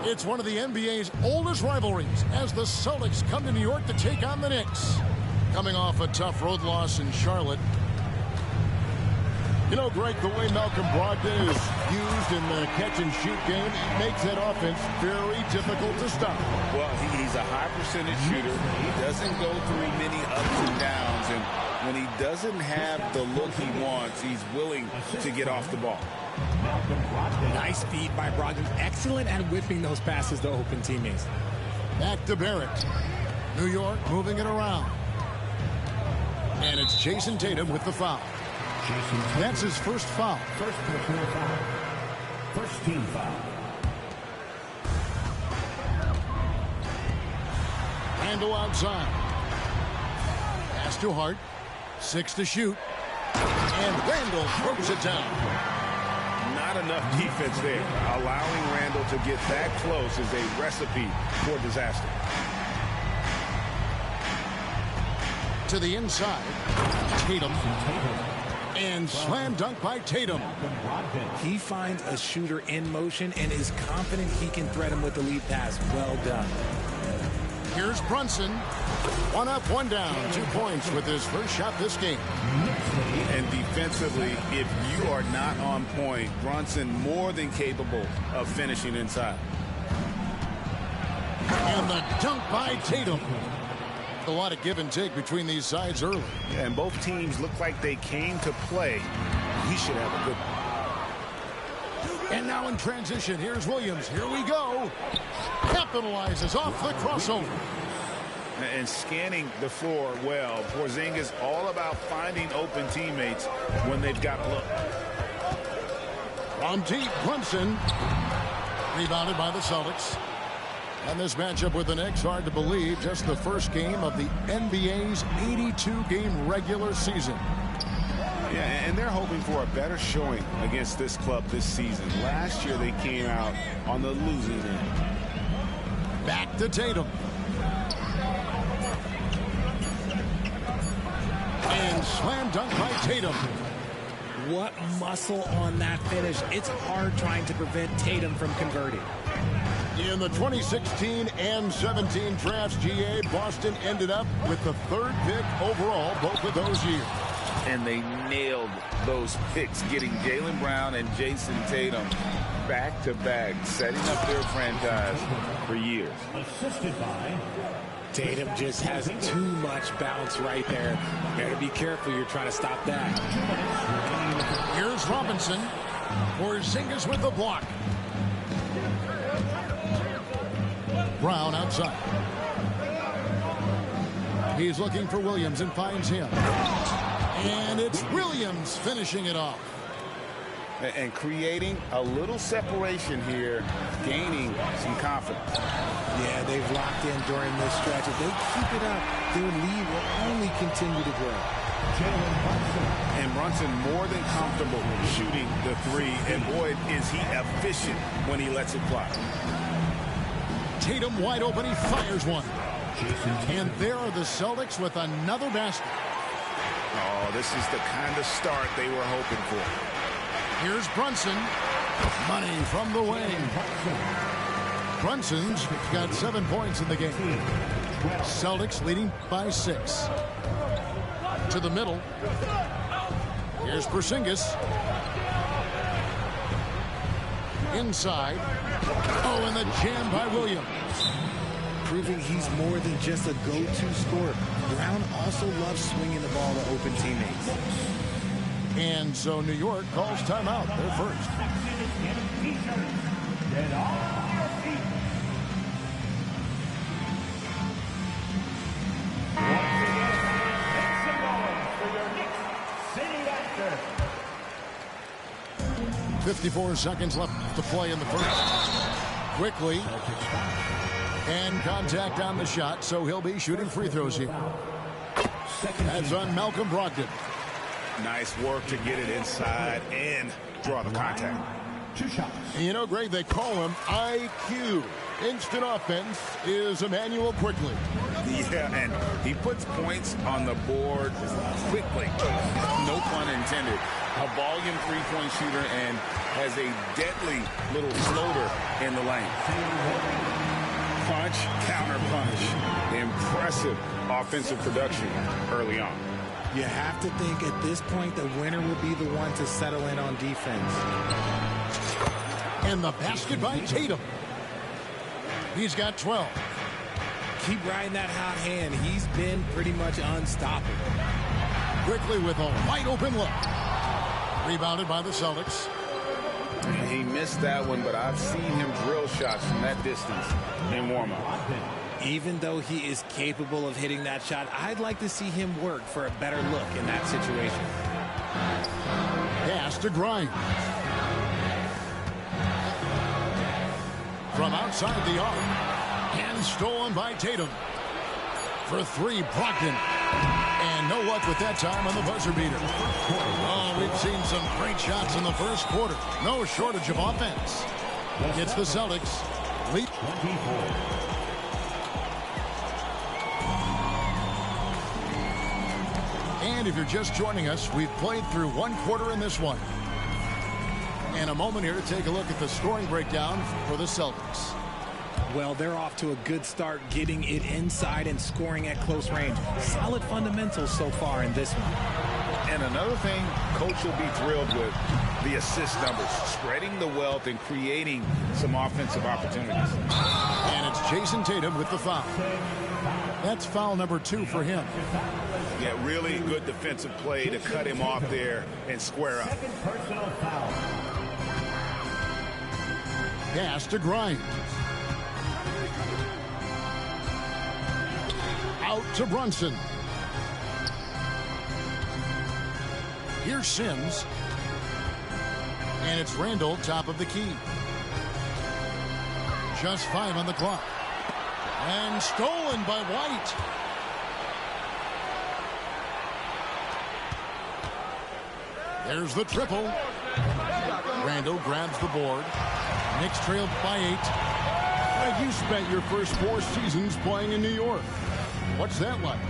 It's one of the NBA's oldest rivalries as the Celtics come to New York to take on the Knicks. Coming off a tough road loss in Charlotte. You know, Greg, the way Malcolm Brogdon is used in the catch-and-shoot game, it makes that offense very difficult to stop. Well, he's a high-percentage shooter. He doesn't go through many ups and downs, and when he doesn't have the look he wants, he's willing to get off the ball. Nice feed by Brogdon. Excellent at whipping those passes to open teammates. Back to Barrett. New York moving it around. And it's Jason Tatum with the foul. That's his first foul. First personal foul. First team foul. Randle outside. Pass to Hart. 6 to shoot. And Randle throws it down. Not enough defense there. Allowing Randle to get that close is a recipe for disaster. To the inside. Tatum. And slam dunk by Tatum. He finds a shooter in motion and is confident he can thread him with the lead pass. Well done. Here's Brunson. 1 up, 1 down. 2 points with his first shot this game. And defensively, if you are not on point, Brunson more than capable of finishing inside. And the dunk by Tatum. A lot of give and take between these sides early. Yeah, and both teams look like they came to play. He should have a good one. And now in transition, here's Williams. Here we go. Capitalizes off the crossover. And scanning the floor well. Porzingis all about finding open teammates when they've got a look. From deep, Brunson. Rebounded by the Celtics. And this matchup with the Knicks, hard to believe, just the first game of the NBA's 82-game regular season. Yeah, and they're hoping for a better showing against this club this season. Last year they came out on the losing end. Back to Tatum. And slam dunk by Tatum. What muscle on that finish. It's hard trying to prevent Tatum from converting. In the 2016 and 17 drafts, GA, Boston ended up with the 3rd pick overall both of those years. And they nailed those picks, getting Jaylen Brown and Jason Tatum back-to-back, setting up their franchise for years. Assisted by Tatum just has too much bounce right there. Better be careful. You're trying to stop that. Here's Robinson. Porzingis with the block. Brown outside. He's looking for Williams and finds him. And it's Williams finishing it off. And creating a little separation here, gaining some confidence. Yeah, they've locked in during this stretch. If they keep it up, their lead will only continue to grow. And Brunson more than comfortable shooting the 3. And boy, is he efficient when he lets it fly. Tatum wide open, he fires one. And there are the Celtics with another basket. Oh, this is the kind of start they were hoping for. Here's Brunson. Money from the wing. Brunson's got 7 points in the game. Celtics leading by 6. To the middle. Here's Porzingis. Inside. Oh, and the jam by Williams. Proving he's more than just a go-to scorer. Brown also loves swinging the ball to open teammates. And so New York calls timeout. They're first. Once again, 54 seconds left to play in the first. Quickly. And contact on the shot, so he'll be shooting free throws here. That's on Malcolm Brogdon. Nice work to get it inside and draw the contact. 2 shots. You know, Greg, they call him IQ. Instant offense is Immanuel Quickley. Yeah, and he puts points on the board quickly. No pun intended. A volume three-point shooter and has a deadly little floater in the lane. Punch, counter punch. Impressive offensive production early on. You have to think at this point the winner will be the one to settle in on defense. And the basket by Tatum. He's got 12. Keep riding that hot hand. He's been pretty much unstoppable. Quickly with a wide open look. Rebounded by the Celtics. He missed that one, but I've seen him drill shots from that distance in warm-up. Even though he is capable of hitting that shot, I'd like to see him work for a better look in that situation. Pass to Grimes. From outside the arc. And stolen by Tatum. For three, Brogdon. And no luck with that time on the buzzer beater. Oh, we've seen some great shots in the first quarter. No shortage of offense. It's the Celtics. Lead. 24. And if you're just joining us, we've played through one quarter in this one. And a moment here to take a look at the scoring breakdown for the Celtics. Well, they're off to a good start getting it inside and scoring at close range. Solid fundamentals so far in this one. And another thing coach will be thrilled with, the assist numbers, spreading the wealth and creating some offensive opportunities. And it's Jason Tatum with the foul. That's foul number 2 for him. Yeah, really good defensive play to cut him off there and square up. Second personal foul. Pass to Grimes. Out to Brunson. Here's Sims. And it's Randall, top of the key. Just 5 on the clock. And stolen by White. There's the triple. Randall grabs the board. Knicks trailed by 8. Greg, you spent your first 4 seasons playing in New York. What's that like?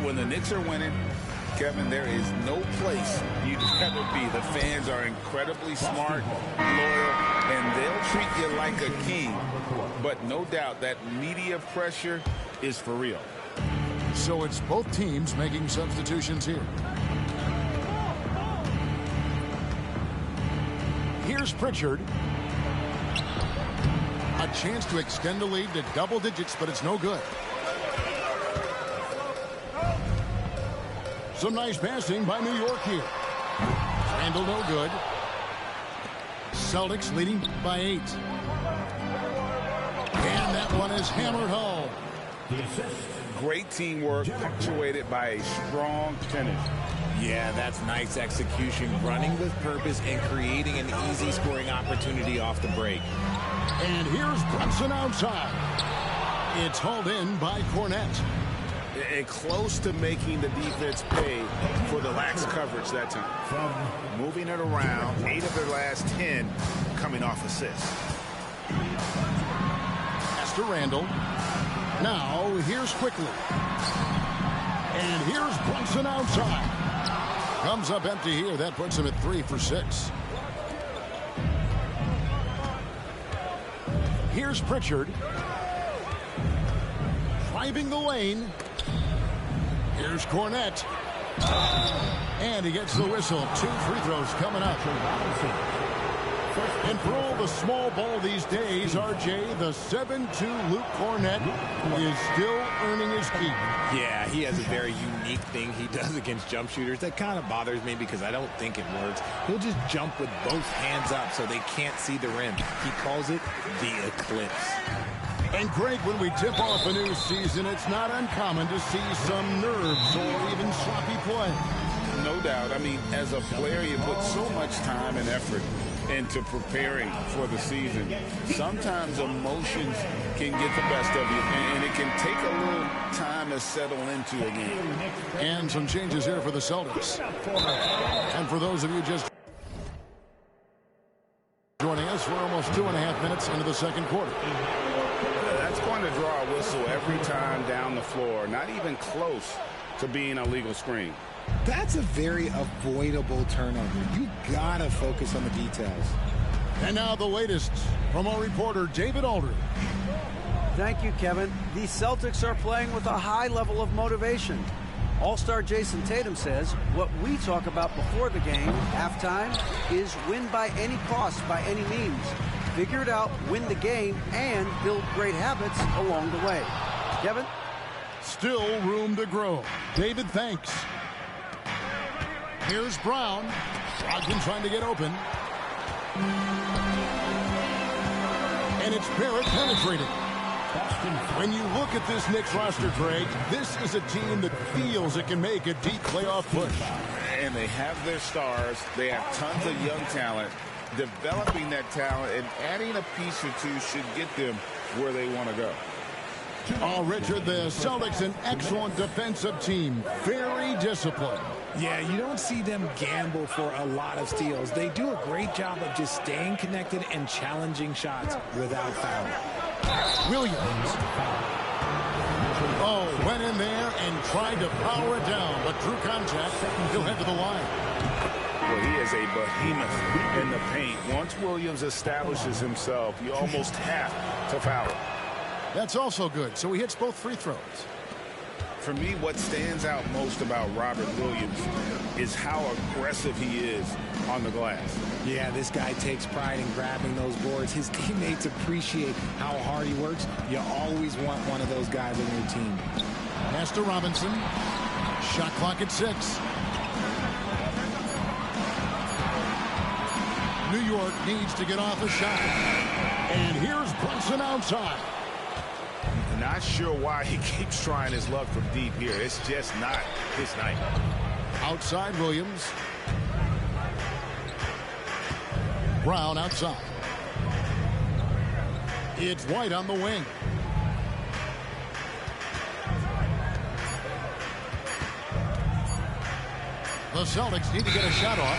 When the Knicks are winning, Kevin, there is no place you'd rather be. The fans are incredibly smart, loyal, and they'll treat you like a king. But no doubt that media pressure is for real. So it's both teams making substitutions here. Here's Pritchard. A chance to extend the lead to double digits, but it's no good. Some nice passing by New York here. Randall no good. Celtics leading by 8. And that one is hammered home. Great teamwork punctuated by a strong finish. Yeah, that's nice execution, running with purpose and creating an easy scoring opportunity off the break. And here's Brunson outside. It's hauled in by Cornette. And close to making the defense pay for the lax coverage that time. Moving it around, 8 of their last 10 coming off assists. Pass to Randall. Now, here's Quickly. And here's Brunson outside. Comes up empty here. That puts him at 3 for 6. Here's Pritchard. Driving the lane. Here's Cornette. And he gets the whistle. 2 free throws coming up. And for all the small ball these days, RJ, the 7'2" Luke Cornette is still earning his keep. Yeah, he has a very unique thing he does against jump shooters. That kind of bothers me because I don't think it works. He'll just jump with both hands up so they can't see the rim. He calls it the eclipse. And Greg, when we tip off a new season, it's not uncommon to see some nerves or even sloppy play. No doubt. I mean, as a player, you put so much time and effort into preparing for the season. Sometimes emotions can get the best of you, and it can take a little time to settle into a game. And some changes here for the Celtics. And for those of you just joining us, as we're almost 2.5 minutes into the second quarter. That's going to draw a whistle every time down the floor. Not even close to being a legal screen. That's a very avoidable turnover. You gotta focus on the details. And now the latest from our reporter, David Aldridge. Thank you, Kevin. The Celtics are playing with a high level of motivation. All-star Jason Tatum says what we talk about before the game, halftime, is win by any cost, by any means. Figure it out, win the game, and build great habits along the way. Kevin? Still room to grow. David, thanks. Here's Brown. Brogdon trying to get open. And it's Barrett penetrating. When you look at this Knicks roster, Greg, this is a team that feels it can make a deep playoff push. And they have their stars. They have tons of young talent. Developing that talent and adding a piece or two should get them where they want to go. Oh, Richard, the Celtics, an excellent defensive team. Very disciplined. Yeah, you don't see them gamble for a lot of steals. They do a great job of just staying connected and challenging shots without foul. Williams. Oh, went in there and tried to power it down, but drew contact. He'll head to the line. Well, he is a behemoth in the paint. Once Williams establishes himself, you almost have to foul him. That's also good. So he hits both free throws. For me, what stands out most about Robert Williams is how aggressive he is on the glass. Yeah, this guy takes pride in grabbing those boards. His teammates appreciate how hard he works. You always want one of those guys on your team. Pass to Robinson. Shot clock at 6. New York needs to get off a shot. And here's Brunson outside. Not sure why he keeps trying his luck from deep here. It's just not his night. Outside Williams. Brown outside. It's White on the wing. The Celtics need to get a shot off.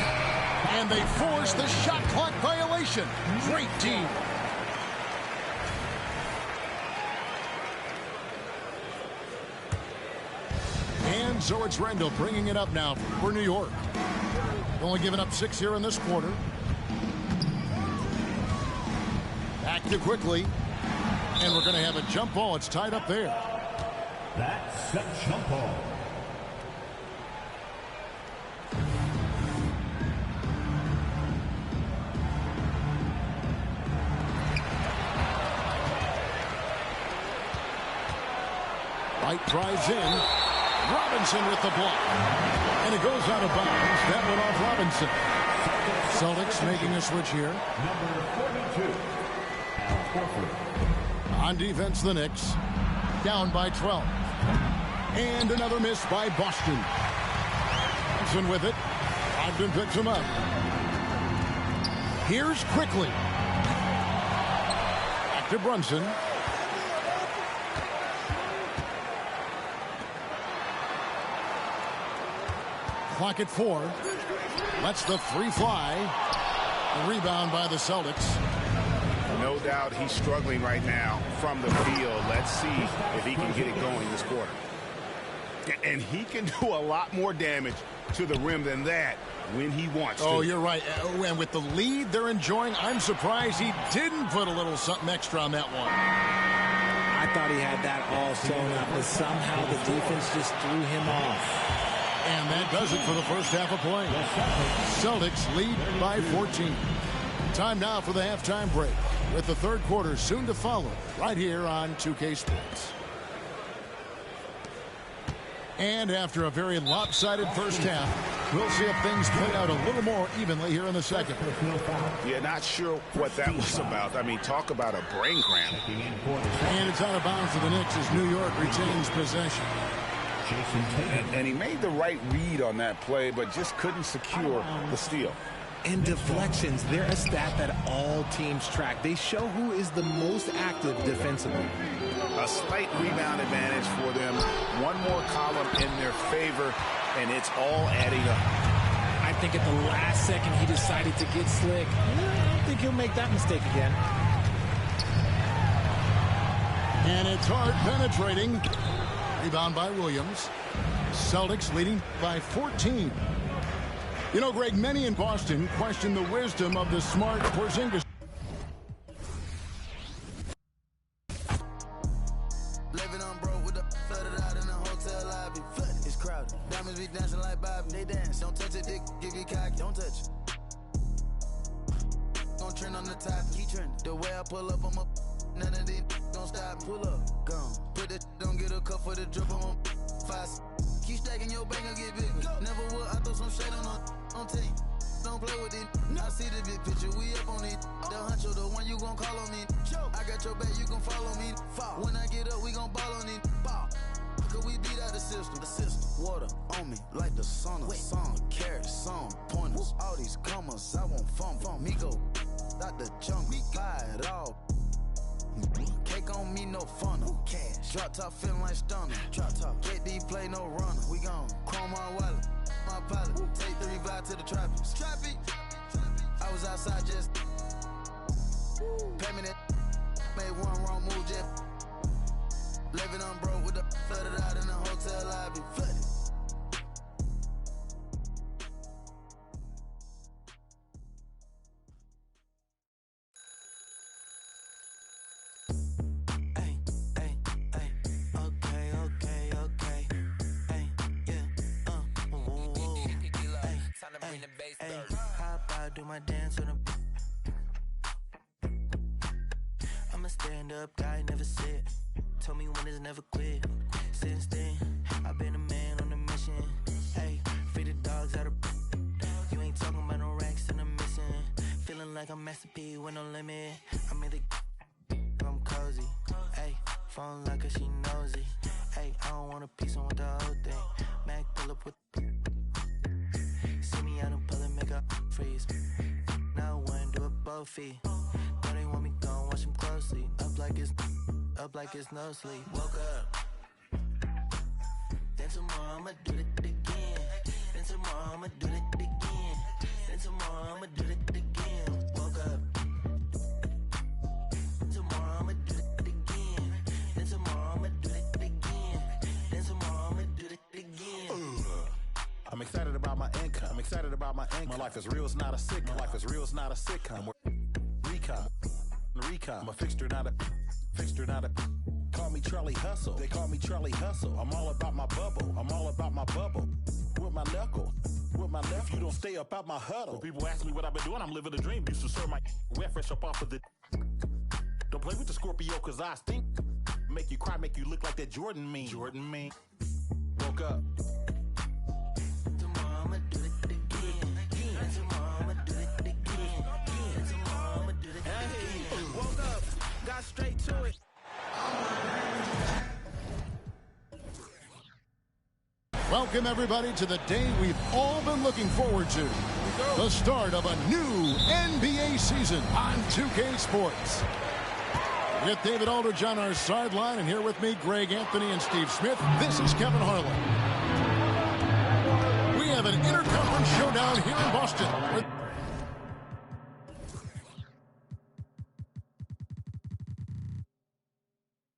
And they force the shot clock violation. Great team. And so it's Rendell bringing it up now for New York. Only giving up 6 here in this quarter. Back to quickly. And we're going to have a jump ball. It's tied up there. That's a jump ball. White drives in. Robinson with the block. And it goes out of bounds. That went off Robinson. Celtics making a switch here. Number 42, Al Horford. On defense, the Knicks. Down by 12. And another miss by Boston. Brunson with it. Brogdon picks him up. Here's Quickly. Back to Brunson. Clock at 4. Lets the 3 fly. A rebound by the Celtics. No doubt he's struggling right now from the field. Let's see if he can get it going this quarter. And he can do a lot more damage to the rim than that when he wants to. Oh, you're right. And with the lead they're enjoying, I'm surprised he didn't put a little something extra on that one. I thought he had that all sewn up, but somehow the defense just threw him off. And that does it for the first half of play. Celtics lead by 14. Time now for the halftime break, with the third quarter soon to follow right here on 2K Sports. And after a very lopsided first half, we'll see if things play out a little more evenly here in the second. Yeah, not sure what that was about. I mean, talk about a brain cramp. And it's out of bounds to the Knicks as New York retains possession. And he made the right read on that play, but just couldn't secure the steal. And deflections, they're a stat that all teams track. They show who is the most active defensively. A slight rebound advantage for them. One more column in their favor, and it's all adding up. I think at the last second he decided to get slick. think he'll make that mistake again. And it's hard penetrating. Rebound by Williams. Celtics leading by 14. You know, Greg, many in Boston question the wisdom of the smart Porzingis. Living on broke with the flooded out in the hotel lobby. It's crowded. Diamonds be dancing like Bobby. They dance. Don't touch it, dick. Give you cocky. Don't touch it. Gon' trend on the top. Keep trending. The way I pull up, I'm up. None of these gon' stop. Pull up. Gone. Put it. Don't get a cup for the drip. I'm on fast. Keep stacking your bank and get bigger. Never will. I throw some shade on team. Don't play with it. I see the big picture. We up on it. The huncho, the one you gon' call on me. I got your back. You gon' follow me. When I get up, we gon' ball on it. Cause we beat out the system. Water on me like the sauna. Sun, carrots, sun, pointers. All these commas, I want fun. Me go out the jungle. Buy it all. Cake on me, no funnel. Cash. Drop top feeling like stunner. Drop top. KD play no runner. We gon' chrome my wallet. My pilot. Take 3 vibe to the tropics. I was outside just. Pay me that. Made one wrong move just. Living on broke with the flooded out in the hotel lobby. Flooded. How about do my dance on the I'm a stand-up guy, never sit. Told me winners never quit. Since then, I've been a man on a mission. Hey, free the dogs out of you ain't talking about no racks and I'm missing. Feeling like I'm Master P with no limit. I'm in the I'm cozy. Hey, phone like her, she nosy. Hey, I don't want a piece, I want the whole thing. Mac pull up with see me out and pull and make up freeze. Now I wanna do a both feet. Know they want me gone, watch them closely. Up like it's no sleep. Woke up. Then tomorrow I'ma do it again. Then tomorrow I'ma do it again. Then tomorrow I'ma do it again. Woke up. Tomorrow I'ma do it again. Then tomorrow I'ma do it again. Then tomorrow I'ma do it again. I'm excited about my income. I'm excited about my income. My life is real, it's not a sitcom. My life is real, it's not a sitcom. Recon. I'm a fixture, not a. Call me Charlie Hustle. They call me Charlie Hustle. I'm all about my bubble. With my knuckle. If you don't stay up out my huddle. When people ask me what I've been doing, I'm living a dream. Used to serve my wet fresh up off of the. Don't play with the Scorpio, cause I stink. Make you cry, make you look like that Jordan meme. Woke up. Straight to it. Welcome, everybody, to the day we've all been looking forward to. The start of a new NBA season on 2K Sports. With David Aldridge on our sideline, and here with me, Greg Anthony and Steve Smith. This is Kevin Harlan. We have an interconference showdown here in Boston.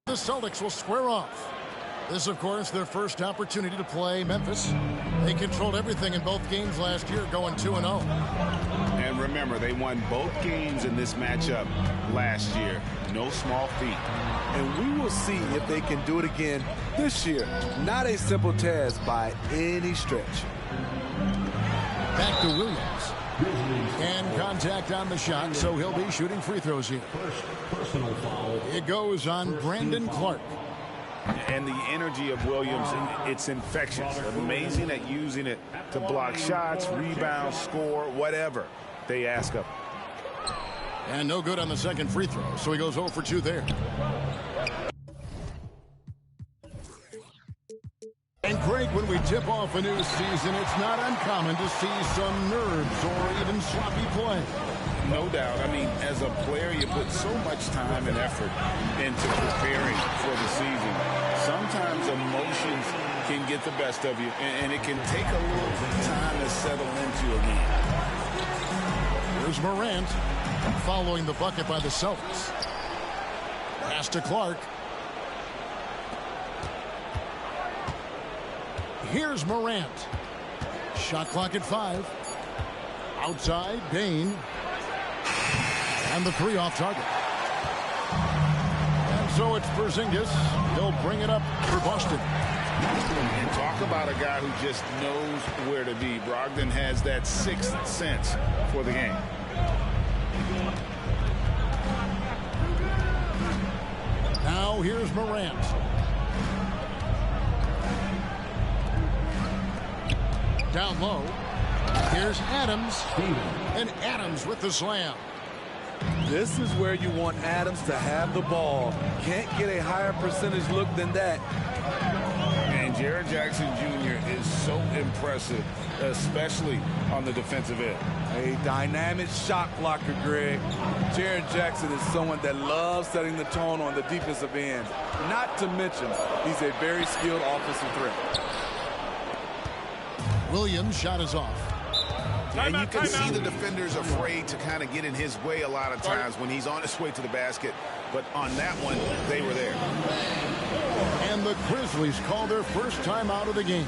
The Celtics will square off. This, of course, their first opportunity to play Memphis. They controlled everything in both games last year, going 2-0. And remember, they won both games in this matchup last year. No small feat. And we will see if they can do it again this year. Not a simple task by any stretch. Back to Williams. And contact on the shot, so he'll be shooting free throws here. Personal foul. It goes on Brandon Clark. And the energy of Williams, it's infectious. Amazing at using it to block shots, rebound, score, whatever they ask of him. And no good on the second free throw, so he goes 0 for 2 there. And Craig, when we tip off a new season, it's not uncommon to see some nerves or even sloppy play. No doubt. I mean, as a player, you put so much time and effort into preparing for the season. Sometimes emotions can get the best of you, and it can take a little time to settle into again. Here's Morant. following the bucket by the Celtics. Pass to Clark. Here's Morant. Shot clock at 5. Outside, Bane. And the 3 off target. And so it's Porzingis. He'll bring it up for Boston. And talk about a guy who just knows where to be. Brogdon has that 6th sense for the game. Now here's Morant. Down low. Here's Adams. And Adams with the slam. This is where you want Adams to have the ball. Can't get a higher percentage look than that. And Jaren Jackson Jr. is so impressive, especially on the defensive end. A dynamic shot blocker, Greg. Jaren Jackson is someone that loves setting the tone on the defensive end. Not to mention, he's a very skilled offensive threat. Williams' shot is off. And you can see the defenders afraid to kind of get in his way a lot of times when he's on his way to the basket. But on that one, they were there. And the Grizzlies call their first time out of the game.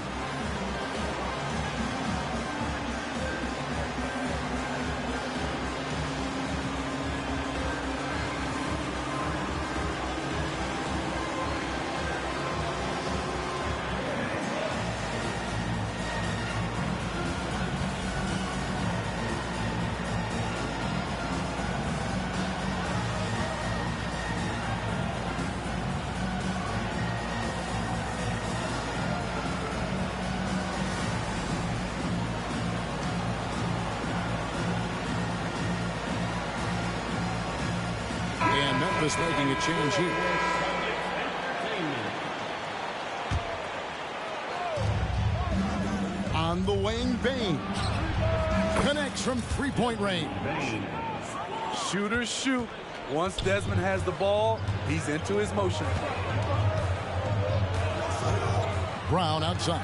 Memphis making a change here. On the wing, Bane connects from three-point range. Shooters shoot. Once Desmond has the ball, he's into his motion. Brown outside.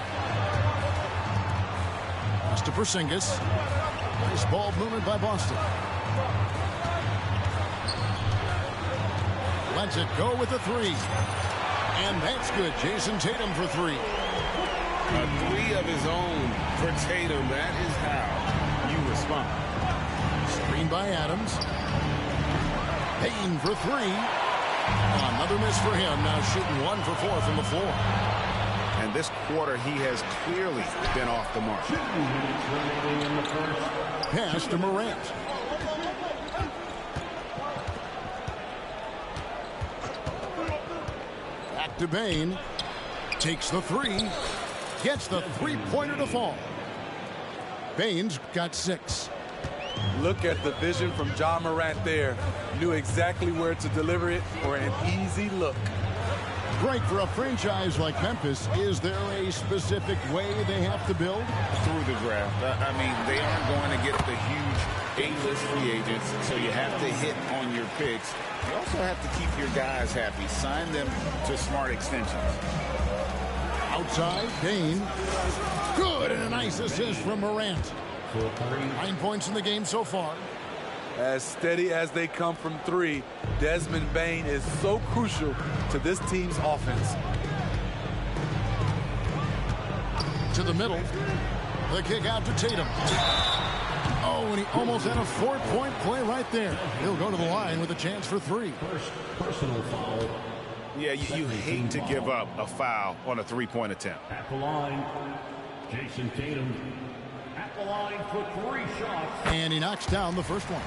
Pass to Porzingis. Nice ball movement by Boston. Lets it go with the 3. And that's good. Jason Tatum for 3. A 3 of his own for Tatum. That is how you respond. Screen by Adams. Payne for 3. Another miss for him. Now shooting 1 for 4 from the floor. And this quarter, he has clearly been off the mark. Pass to Morant. Back to Bane. Takes the 3. Gets the three-pointer to fall. Bane's got 6. Look at the vision from Ja Morant there. Knew exactly where to deliver it for an easy look. Greg, for a franchise like Memphis, is there a specific way they have to build? Through the draft. I mean, they aren't going to get the huge A-list free agents, so you have to hit on your picks. You also have to keep your guys happy. Sign them to smart extensions. Outside, Bane. Good, and a nice assist from Morant. 9 points in the game so far. As steady as they come from 3, Desmond Bane is so crucial to this team's offense. To the middle. The kick out to Tatum. Oh, and he almost had a 4-point play right there. He'll go to the line with a chance for 3. First personal foul. Yeah, you hate to give up a foul on a 3-point attempt. At the line, Jason Tatum. At the line for 3 shots. And he knocks down the first one.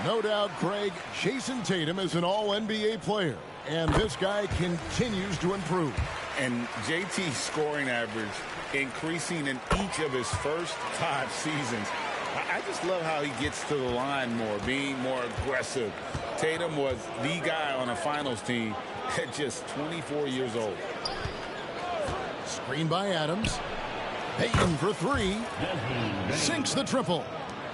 No doubt, Craig, Jason Tatum is an all-NBA player. And this guy continues to improve. And JT's scoring average increasing in each of his first 5 seasons. I just love how he gets to the line more, being more aggressive. Tatum was the guy on a finals team at just 24 years old. Screen by Adams. Payton for 3. Sinks the triple.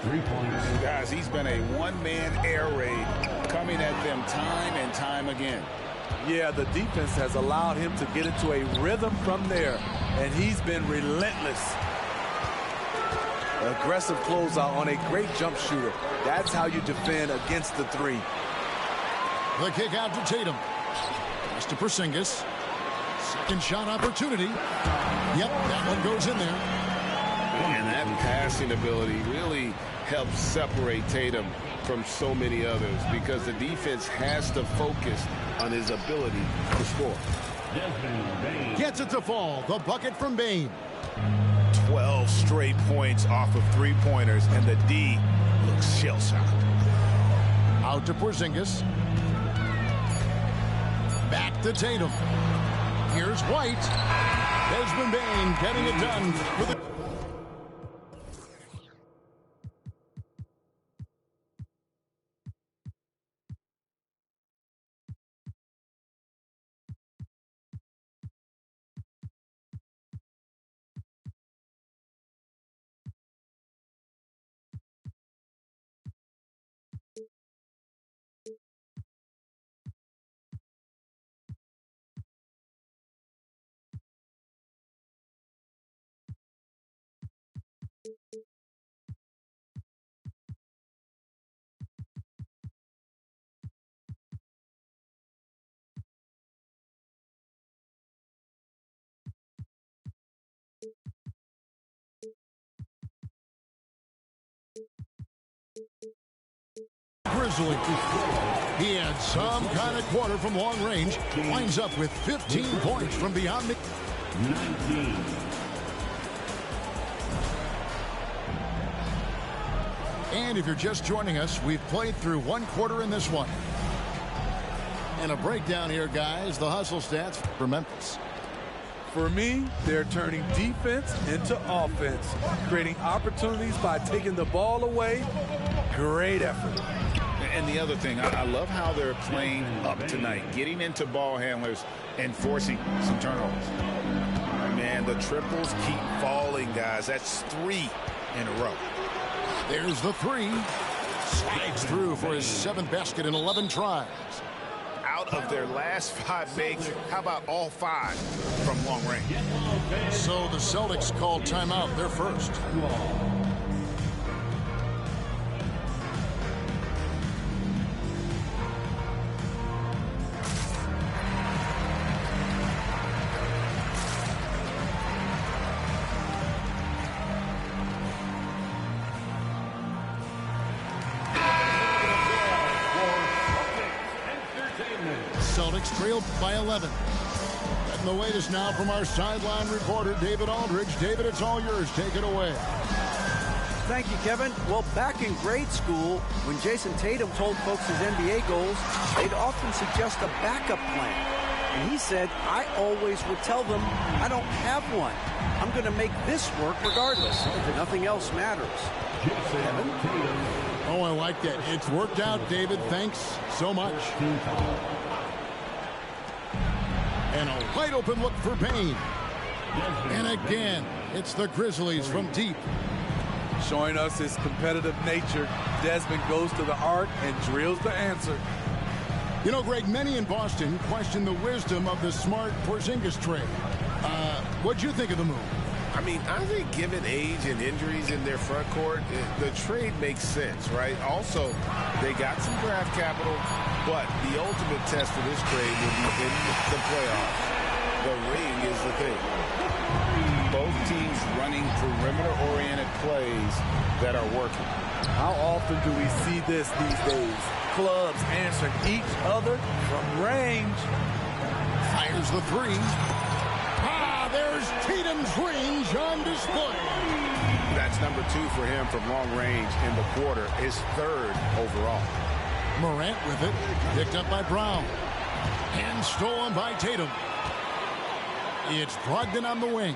3 points. Guys, he's been a one-man air raid coming at them time and time again. Yeah, the defense has allowed him to get into a rhythm from there, and he's been relentless. Aggressive closeout on a great jump shooter. That's how you defend against the three. The kick out to Tatum. Pass to Porzingis. Second shot opportunity. Yep, that one goes in there. And that passing ability really helps separate Tatum from so many others because the defense has to focus on his ability to score. Gets it to fall. The bucket from Bane. 12 straight points off of three-pointers, and the D looks shell-shocked. Out to Porzingis. Back to Tatum. Here's White. Desmond Bane getting it done with it. Grizzly. He had some kind of quarter from long range. Winds up with 15 points from beyond the 19. And if you're just joining us, we've played through one quarter in this one. And a breakdown here, guys. The hustle stats for Memphis. For me, they're turning defense into offense, creating opportunities by taking the ball away. Great effort. And the other thing, I love how they're playing up tonight, getting into ball handlers and forcing some turnovers. Man, the triples keep falling, guys. That's 3 in a row. There's the three. Slides through for his 7th basket in 11 tries. Out of their last 5 makes, how about all 5 from long range? So the Celtics called timeout. They're first. Celtics trailed by 11. And the wait is now from our sideline reporter, David Aldridge. David, it's all yours. Take it away. Thank you, Kevin. Well, back in grade school, when Jason Tatum told folks his NBA goals, they'd often suggest a backup plan. And he said, I always would tell them, I don't have one. I'm going to make this work regardless. Nothing else matters. Kevin? Oh, I like that. It's worked out, David. Thanks so much. And a wide open look for Payne. And again, it's the Grizzlies from deep. Showing us his competitive nature, Desmond goes to the arc and drills the answer. You know, Greg, many in Boston question the wisdom of the Smart Porzingis trade. What'd you think of the move? I mean, I think given age and injuries in their front court, the trade makes sense, right? Also, they got some draft capital, but the ultimate test for this trade will be in the playoffs. The ring is the thing. Both teams running perimeter-oriented plays that are working. How often do we see this these days? Clubs answering each other from range. Fires the three. There's Tatum's range on display. That's number 2 for him from long range in the quarter. His 3rd overall. Morant with it. Picked up by Brown. And stolen by Tatum. It's Brogdon on the wing.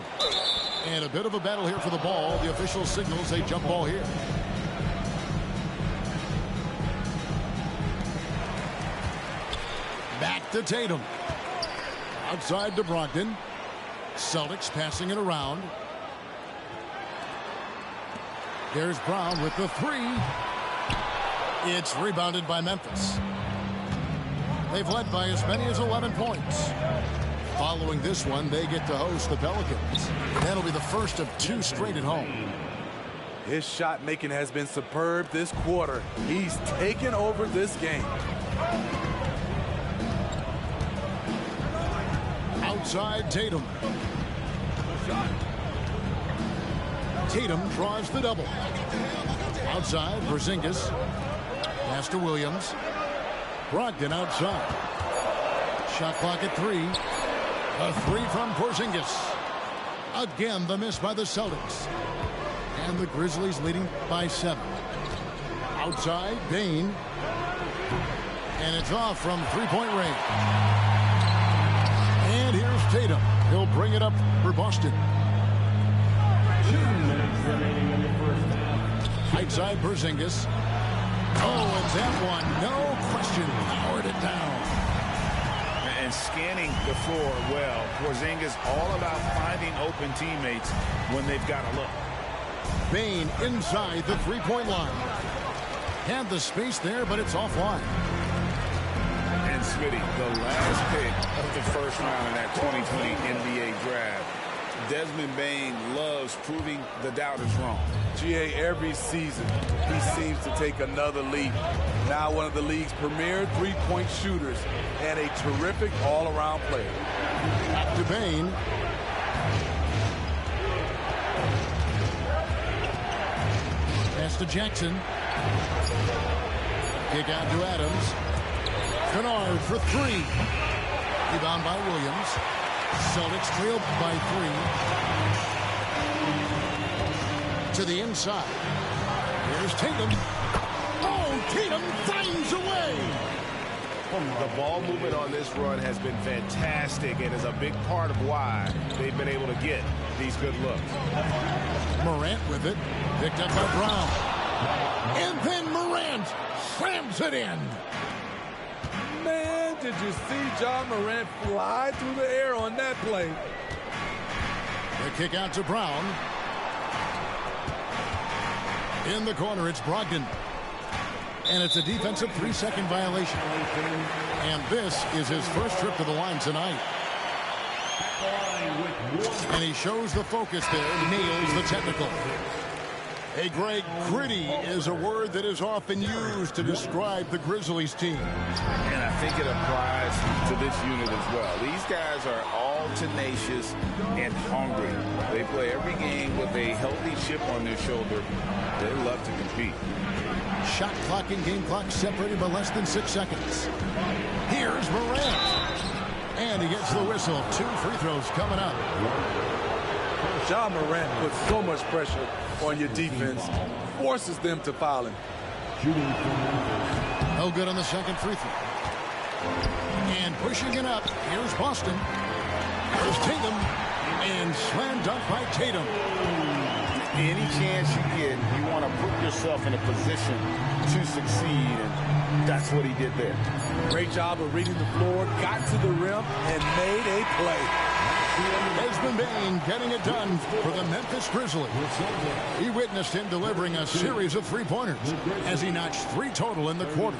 And a bit of a battle here for the ball. The official signals a jump ball here. Back to Tatum. Outside to Brogdon. Celtics passing it around. There's Brown with the three. It's rebounded by Memphis. They've led by as many as 11 points. Following this one, they get to host the Pelicans. That'll be the first of 2 straight at home. His shot making has been superb this quarter. He's taken over this game. Outside Tatum. Tatum draws the double. Outside Porzingis. Pass to Williams. Brogdon outside. Shot clock at 3. A 3 from Porzingis. Again, the miss by the Celtics. And the Grizzlies leading by 7. Outside, Bane. And it's off from three-point range. And here's Tatum. He'll bring it up for Boston. 2 minutes remaining in the first half. Outside Porzingis. Oh, and that one, no question, powered it down. And scanning the floor well. Porzingis all about finding open teammates when they've got a look. Bane inside the three-point line. Had the space there, but it's offline. And Smitty, the last pick of the first round in that 2020 NBA draft. Desmond Bane loves proving the doubters wrong. GA, every season, he seems to take another leap. Now one of the league's premier three-point shooters and a terrific all-around player. Back to Bane. Pass to Jackson. Kick out to Adams. Kennard for 3. Rebound by Williams. Celtics trail by 3. To the inside. Here's Tatum. Oh, Tatum finds a way. The ball movement on this run has been fantastic and is a big part of why they've been able to get these good looks. Morant with it. Picked up by Brown. And then Morant slams it in. Man, did you see John Morant fly through the air on that play? The kick out to Brown. In the corner, it's Brogdon. And it's a defensive 3-second violation. And this is his first trip to the line tonight. And he shows the focus there, nails the technical. Hey, Greg, gritty is a word that is often used to describe the Grizzlies team. And I think it applies to this unit as well. These guys are all tenacious and hungry. They play every game with a healthy chip on their shoulder. They love to compete. Shot clock and game clock separated by less than 6 seconds. Here's Morant. And he gets the whistle. 2 free throws coming up. John Morant puts so much pressure on your defense, forces them to foul him. No good on the second free throw. And pushing it up, here's Boston. Here's Tatum. And slam dunk by Tatum. Any chance you get, you want to put yourself in a position to succeed, and that's what he did there. Great job of reading the floor, got to the rim, and made a play. Desmond Bane getting it done for the Memphis Grizzlies. He witnessed him delivering a series of three-pointers as he notched 3 total in the quarter.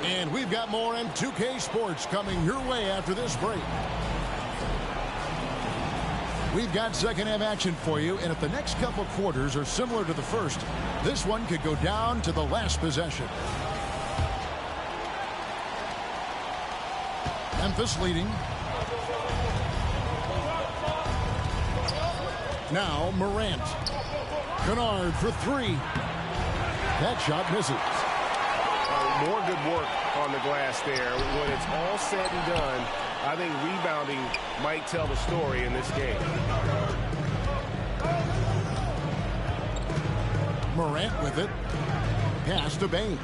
And we've got more M2K Sports coming your way after this break. We've got second-half action for you, and if the next couple quarters are similar to the first, this one could go down to the last possession. Memphis leading. Now Morant. Kennard for 3. That shot misses. More good work on the glass there. When it's all said and done, I think rebounding might tell the story in this game. Morant with it. Pass to Bane.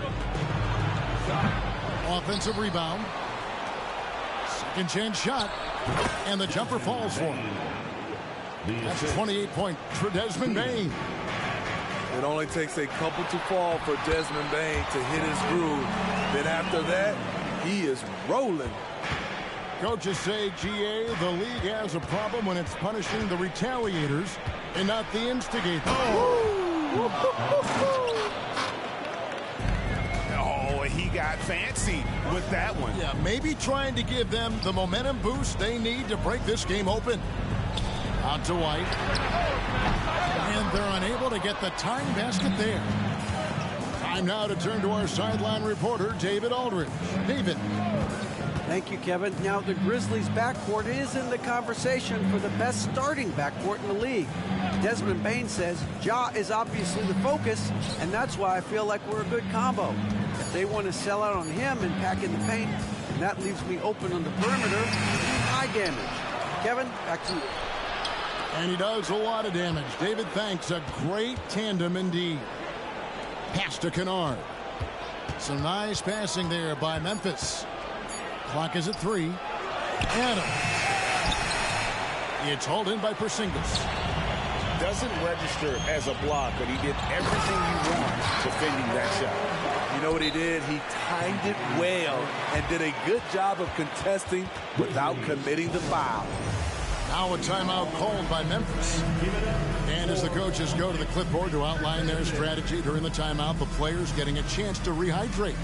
Offensive rebound. Second chance shot. And the jumper falls for him. That's a 28-point for Desmond Bane. It only takes a couple to fall for Desmond Bane to hit his groove. Then after that, he is rolling. Coaches say, GA, the league has a problem when it's punishing the retaliators and not the instigators. Oh, he got fancy with that one. Yeah, maybe trying to give them the momentum boost they need to break this game open. Out to White. And they're unable to get the tying basket there. Time now to turn to our sideline reporter, David Aldridge. David. Thank you, Kevin. Now, the Grizzlies' backcourt is in the conversation for the best starting backcourt in the league. Desmond Bane says Ja is obviously the focus, and that's why I feel like we're a good combo. If they want to sell out on him and pack in the paint, and that leaves me open on the perimeter, high damage. Kevin, back to you. And he does a lot of damage. David, thanks. A great tandem indeed. Pass to Kennard. Some nice passing there by Memphis. Clock is at 3. Adams. It's hauled in by Porzingis. Doesn't register as a block, but he did everything you want defending that shot. You know what he did? He timed it well and did a good job of contesting without committing the foul. Now a timeout called by Memphis. And as the coaches go to the clipboard to outline their strategy during the timeout, the players getting a chance to rehydrate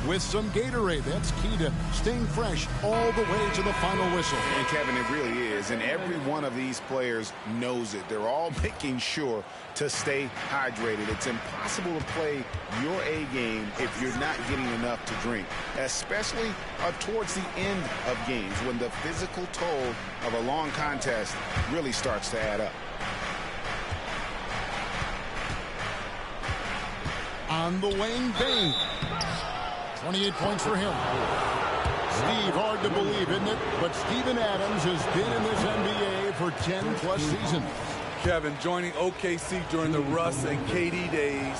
with some Gatorade. That's key to staying fresh all the way to the final whistle. And Kevin, it really is. And every one of these players knows it. They're all making sure to stay hydrated. It's impossible to play your A game if you're not getting enough to drink, especially towards the end of games when the physical toll of a long contest really starts to add up. On the wing, Bane. 28 points for him. Steve, hard to believe, isn't it? But Steven Adams has been in this NBA for 10-plus seasons. Kevin, joining OKC during the Russ and KD days,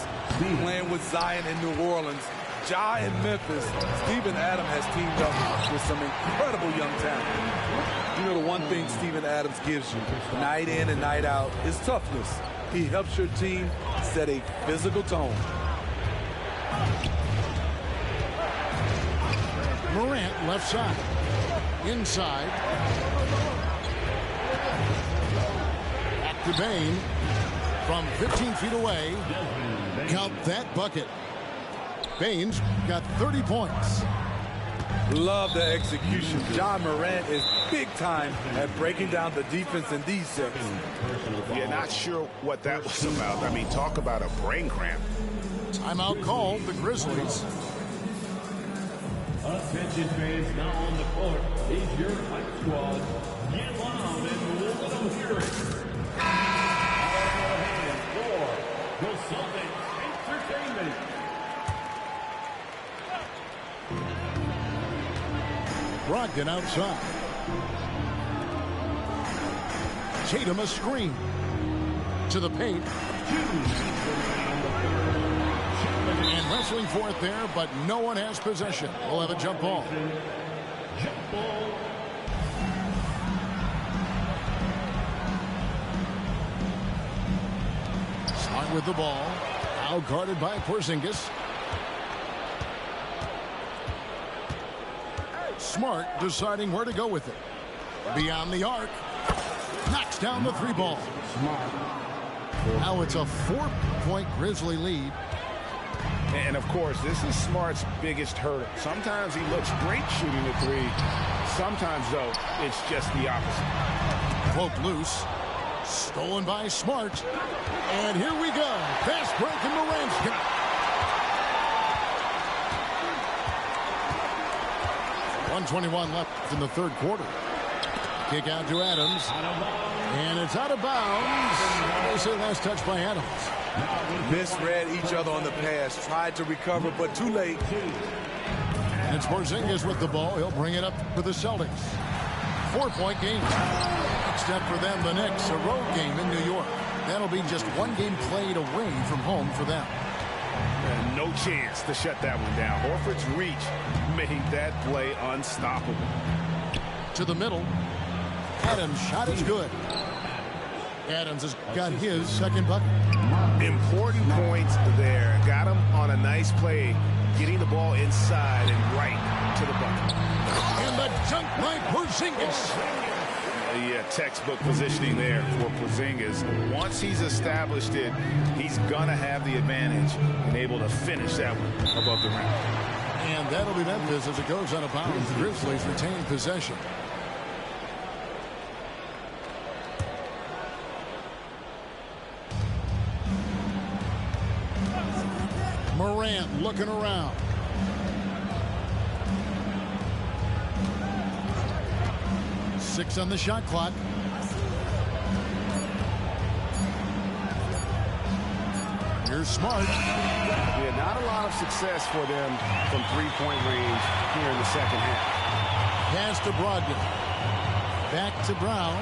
playing with Zion in New Orleans, Ja in Memphis, Steven Adams has teamed up with some incredible young talent. You know, the one thing Steven Adams gives you, night in and night out, is toughness. He helps your team set a physical tone. Morant, left side. Inside. Back to Bane. From 15 feet away. Count that bucket. Bane's got 30 points. Love the execution. Ja Morant is big time at breaking down the defense in these sets. Yeah, not sure what that was about. I mean, talk about a brain cramp. Timeout called, the Grizzlies. Attention fans, now on the court is your hype squad. Get loud and let them hear it. For the Celtics Entertainment. Brogdon outside. Tatum a screen. To the paint. And wrestling for it there, but no one has possession. We'll have a jump ball. Jump ball. Smart with the ball. Now guarded by Porzingis. Smart deciding where to go with it. Beyond the arc. Knocks down the 3 ball. Now it's a 4-point Grizzly lead. And, of course, this is Smart's biggest hurdle. Sometimes he looks great shooting the 3. Sometimes, though, it's just the opposite. Cloak loose. Stolen by Smart. And here we go. Fast break and Morant's got it. 1:21 left in the third quarter. Kick out to Adams. And it's out of bounds. They say last touch by Adams. Misread each other on the pass. Tried to recover, but too late. And it's Porzingis with the ball. He'll bring it up for the Celtics. 4-point game. Next step for them, the Knicks. A road game in New York. That'll be just one game played away from home for them. And no chance to shut that one down. Horford's reach made that play unstoppable. To the middle. Adams' shot is good. Adams has got his second bucket. Important points there. Got him on a nice play, getting the ball inside and right to the bucket. And the dunk by Porzingis. Yeah, textbook positioning there for Porzingis. Once he's established it, he's gonna have the advantage and able to finish that one above the rim. And that'll be Memphis as it goes out of bounds. The Grizzlies retain possession. Morant looking around. Six on the shot clock. Here's Smart. Yeah, not a lot of success for them from three-point range here in the second half. Pass to Brogdon. Back to Brown.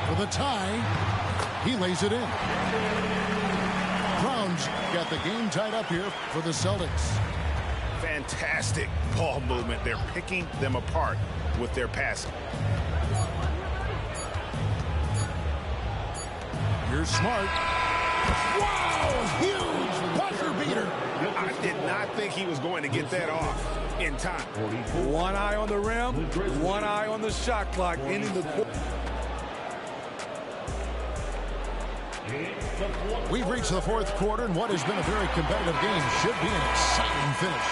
For the tie. He lays it in. Brown's got the game tied up here for the Celtics. Fantastic ball movement. They're picking them apart with their passing. Here's Smart. Wow! Huge buzzer beater. I did not think he was going to get that off in time. One eye on the rim, one eye on the shot clock, ending the quarter. We've reached the fourth quarter, and what has been a very competitive game should be an exciting finish.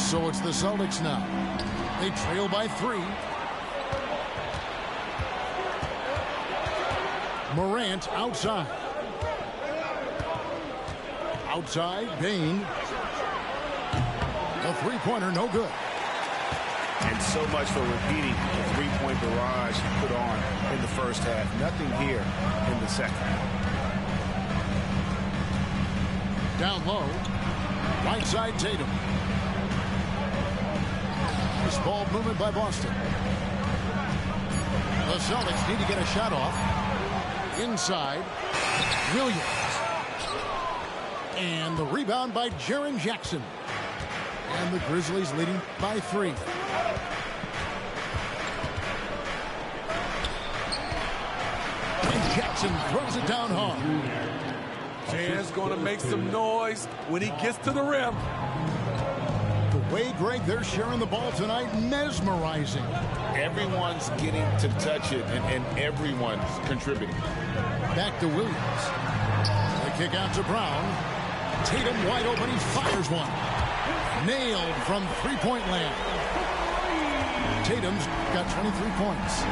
So it's the Celtics now. They trail by 3. Morant outside. Outside, Bane. A three-pointer, no good. And so much for repeating the three-point barrage he put on in the first half. Nothing here in the second. Down low. Right side, Tatum. This ball movement by Boston. The Celtics need to get a shot off. Inside, Williams. And the rebound by Jaren Jackson. And the Grizzlies leading by 3. And Jackson throws it down hard. Jan's going to make some noise when he gets to the rim. The way, Greg, they're sharing the ball tonight, mesmerizing. Everyone's getting to touch it, and everyone's contributing. Back to Williams. The kick out to Brown. Tatum wide open. He fires one. Nailed from three-point land. Tatum's got 23 points.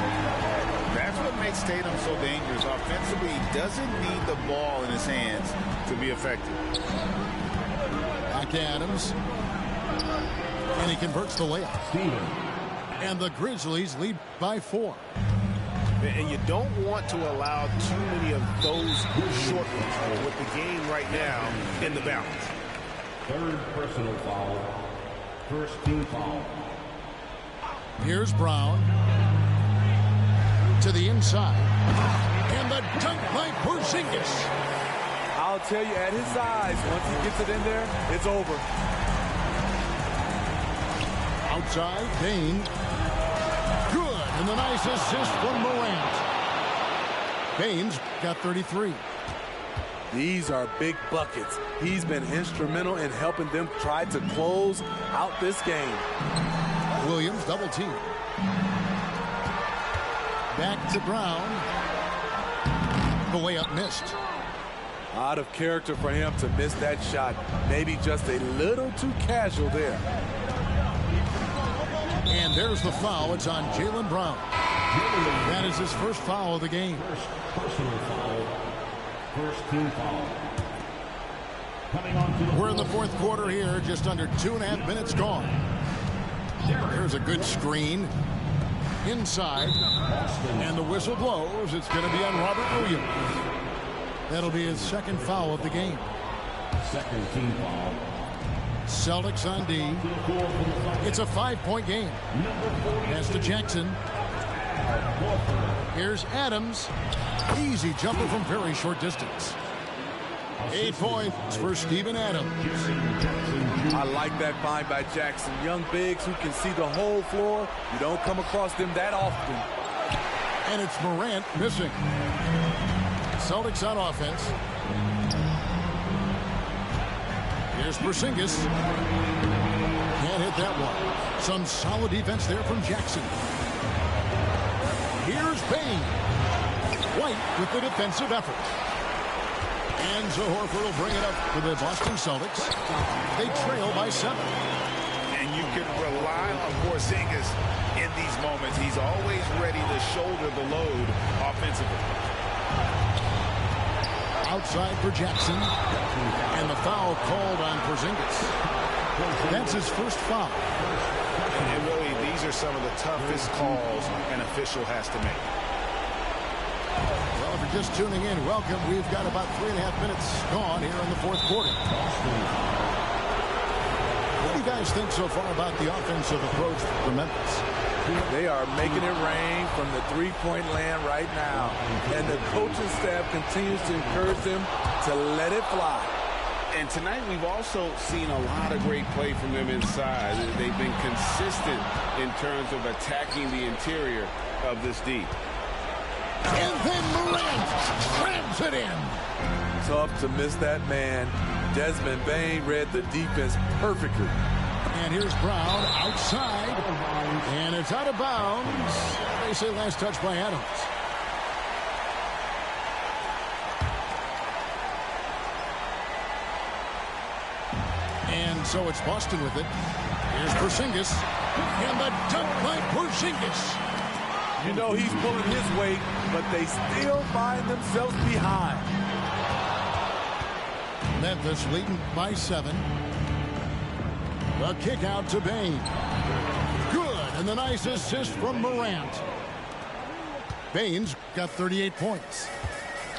That's what makes Tatum so dangerous. Offensively, he doesn't need the ball in his hands to be effective. Back to Adams. And he converts the layup. And the Grizzlies lead by 4. And you don't want to allow too many of those short ones with the game right now in the balance. Third personal foul. First team foul. Here's Brown. To the inside. And the dunk by Porzingis. I'll tell you, at his size, once he gets it in there, it's over. Outside, Bane. Good, and the nice assist from Morant. Bane's got 33. These are big buckets. He's been instrumental in helping them try to close out this game. Williams double team. Back to Brown. The layup missed. Out of character for him to miss that shot. Maybe just a little too casual there. And there's the foul. It's on Jaylen Brown. That is his first foul of the game. First personal foul. First team foul. Coming on to the We're in the fourth quarter here. Just under 2.5 minutes gone. There's a good screen. Inside. And the whistle blows. It's going to be on Robert Williams. That'll be his second foul of the game. second team foul. Celtics on D. It's a 5-point game. Pass to Jackson. Here's Adams. Easy jumper from very short distance. 8 points for Steven Adams. I like that find by Jackson. Young bigs who can see the whole floor. You don't come across them that often. And it's Morant missing. Celtics on offense. Here's Porzingis. Can't hit that one. Some solid defense there from Jackson. Here's Bane. White with the defensive effort. And so Horford will bring it up for the Boston Celtics. They trail by 7. And you can rely on Porzingis in these moments. He's always ready to shoulder the load offensively. outside for Jackson. And the foul called on Porzingis. That's his first foul. And really, these are some of the toughest calls an official has to make. Well, if you're just tuning in, welcome. We've got about 3.5 minutes gone here in the fourth quarter. What do you guys think so far about the offensive approach for Memphis? They are making it rain from the three-point land right now. And the coaching staff continues to encourage them to let it fly. And tonight we've also seen a lot of great play from them inside. They've been consistent in terms of attacking the interior of this D. And then Morant grabs it in. Tough to miss that man. Desmond Bane read the defense perfectly. And here's Brown outside. And it's out of bounds. They say last touch by Adams. And so it's Boston with it. Here's Porzingis. And the dunk by Porzingis. You know he's pulling his weight, but they still find themselves behind. Memphis leading by 7. The kick out to Bane. Good, and the nice assist from Morant. Bane's got 38 points.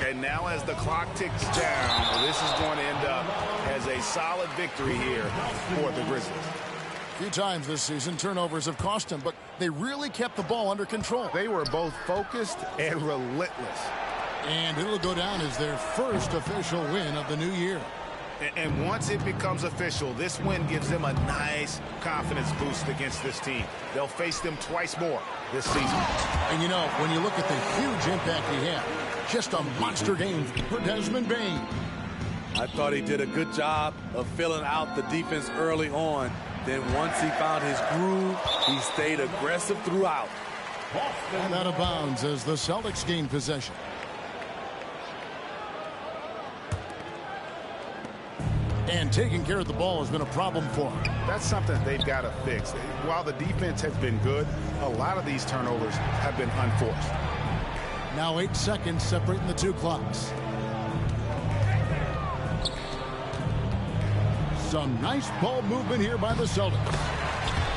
And now as the clock ticks down, this is going to end up as a solid victory here for the Grizzlies. A few times this season, turnovers have cost them, but they really kept the ball under control. They were both focused and relentless. And it'll go down as their first official win of the new year. And once it becomes official, this win gives them a nice confidence boost against this team. They'll face them twice more this season. And you know, when you look at the huge impact he had, just a monster game for Desmond Bane. I thought he did a good job of filling out the defense early on. Then once he found his groove, he stayed aggressive throughout. And out of bounds as the Celtics gain possession. And taking care of the ball has been a problem for them. That's something they've got to fix. While the defense has been good, a lot of these turnovers have been unforced. Now 8 seconds separating the two clocks. Some nice ball movement here by the Celtics.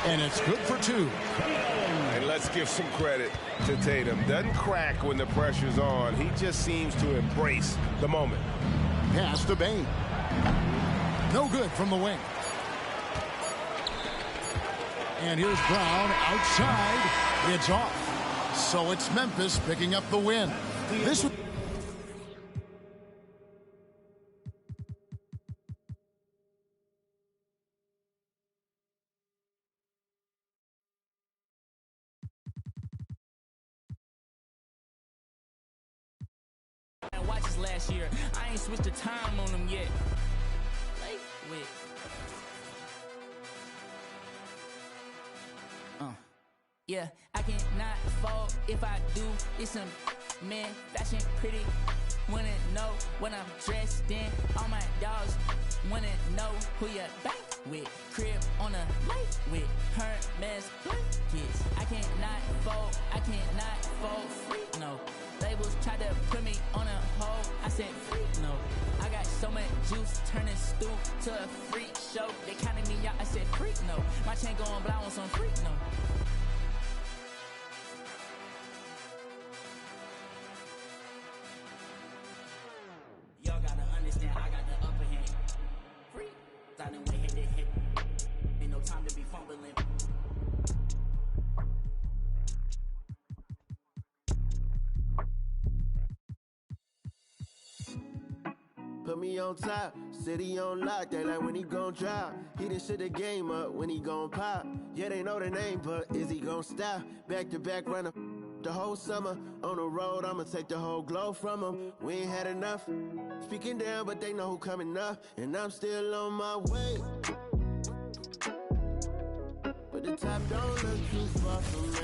And it's good for 2. And let's give some credit to Tatum. Doesn't crack when the pressure's on. He just seems to embrace the moment. Pass to Bane. No good from the wing. And here's Brown outside. It's off. So it's Memphis picking up the win. This would watches last year. I ain't switched the time on them yet. Wait. Yeah, I cannot fall if I do. It's some man, fashion pretty. Wanna know what I'm dressed in. All my dogs wanna know who you bank with. Crib on a lake with Hermes blankets. I cannot fall free, no. Labels tried to put me on a hole. I said free, no. I got so much juice, turning stoop to a freak show. They counted me out, I said freak, no. My chain going blind on some freak, no. Y'all gotta understand, I got the upper hand. Free, I done went head to head. Ain't no time to be fumbling. Put me on top, city on lock, they like when he gon' drop. He done shit the game up when he gon' pop. Yeah, they know the name, but is he gon' stop? Back to back runner the whole summer. On the road, I'ma take the whole glow from him. We ain't had enough. Speaking down, but they know who coming up. And I'm still on my way. But the top don't look too far from me.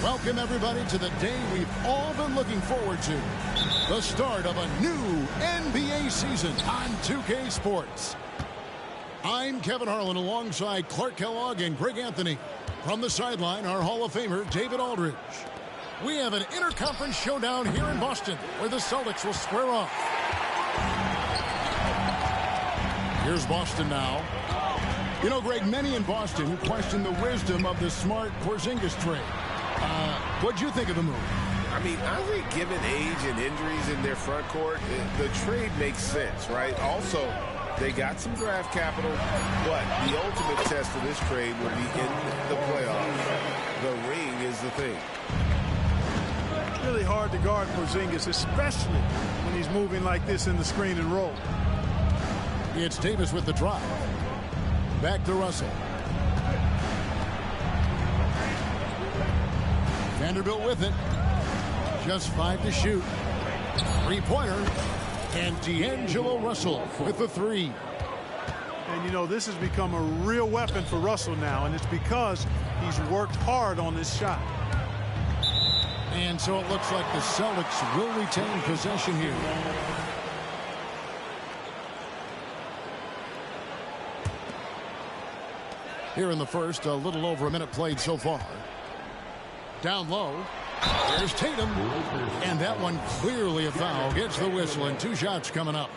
welcome everybody to the day we've all been looking forward to. The start of a new NBA season on 2K Sports. I'm Kevin Harlan alongside Clark Kellogg and Greg Anthony. From the sideline, our Hall of Famer, David Aldridge. We have an interconference showdown here in Boston where the Celtics will square off. Here's Boston now. You know, Greg, many in Boston question the wisdom of the Smart Porzingis trade. What'd you think of the move? I mean, I think given age and injuries in their front court, the trade makes sense, right? Also, they got some draft capital, but the ultimate test of this trade will be in the playoffs. The ring is the thing. Really hard to guard Porzingis, especially when he's moving like this in the screen and roll. It's Davis with the drive. Back to Russell. Vanderbilt with it. Just 5 to shoot. Three-pointer. And D'Angelo Russell with the 3. And, you know, this has become a real weapon for Russell now, and it's because he's worked hard on this shot. And so it looks like the Celtics will retain possession here. Here in the first, a little over a minute played so far. Down low. There's Tatum. And that one clearly a foul. Gets the whistle and 2 shots coming up.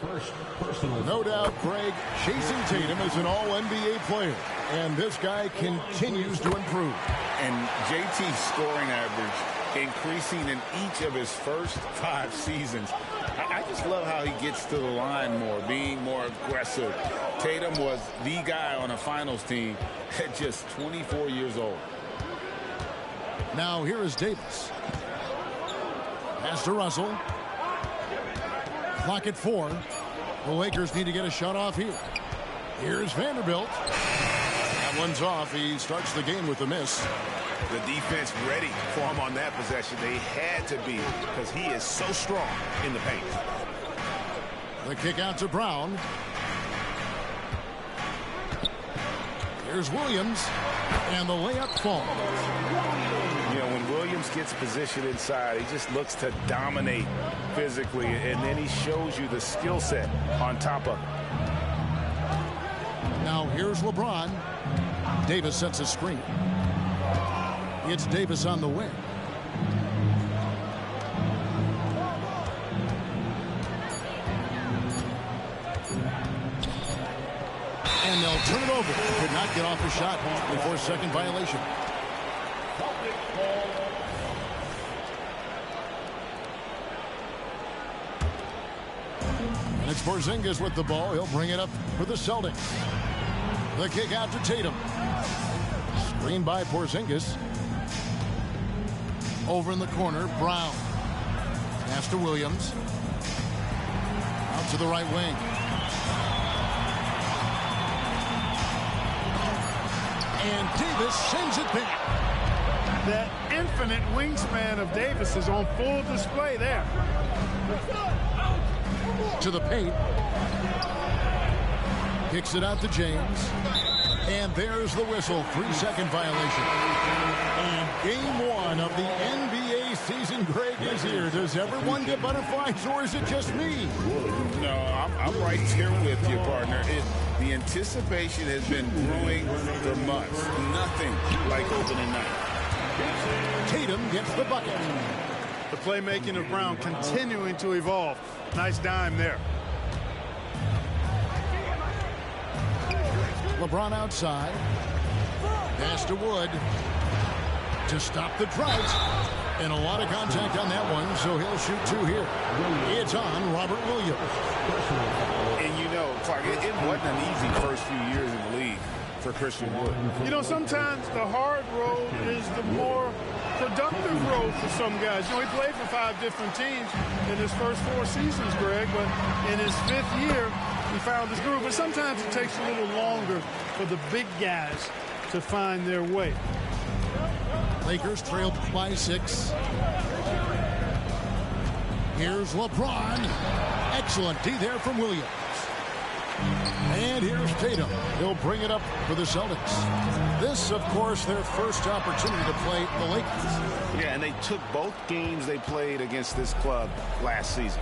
No doubt, Greg, Jason Tatum is an all-NBA player. And this guy continues to improve. And JT's scoring average increasing in each of his first 5 seasons. I just love how he gets to the line more, being more aggressive. Tatum was the guy on a finals team at just 24 years old. Now here is Davis. Pass to Russell. Clock at 4. The Lakers need to get a shot off here. Here's Vanderbilt. That one's off. He starts the game with a miss. The defense ready for him on that possession. They had to be because he is so strong in the paint. The kick out to Brown. Here's Williams. And the layup falls. You know, when Williams gets positioned inside, he just looks to dominate physically, and then he shows you the skill set on top of it. Now here's LeBron. Davis sets a screen. It's Davis on the wing. And they'll turn it over. Could not get off the shot before second violation. And it's Porzingis with the ball. He'll bring it up for the Celtics. The kick out to Tatum. Screen by Porzingis. Over in the corner, Brown. Pass to Williams. Out to the right wing. And Davis sends it back. That infinite wingspan of Davis is on full display there. To the paint. Kicks it out to James. And there's the whistle. 3-second violation. And game 1 of the NBA season, Greg, is here. Does everyone get butterflies, or is it just me? No, I'm right here with you, partner. The anticipation has been brewing for months. Nothing like opening night. Tatum gets the bucket. The playmaking of Brown continuing to evolve. Nice dime there. LeBron outside. Pass to Wood to stop the drought. And a lot of contact on that one, so he'll shoot 2 here. It's on Robert Williams. And you know, Clark, it wasn't an easy first few years in the league for Christian Wood. You know, sometimes the hard road is the more productive road for some guys. You know, he played for 5 different teams in his first 4 seasons, Greg, but in his 5th year, he found his groove. But sometimes it takes a little longer for the big guys to find their way. Lakers trailed by 6. Here's LeBron. Excellent D there from Williams. And here's Tatum. He'll bring it up for the Celtics. This, of course, their first opportunity to play the Lakers. Yeah, and they took both games they played against this club last season.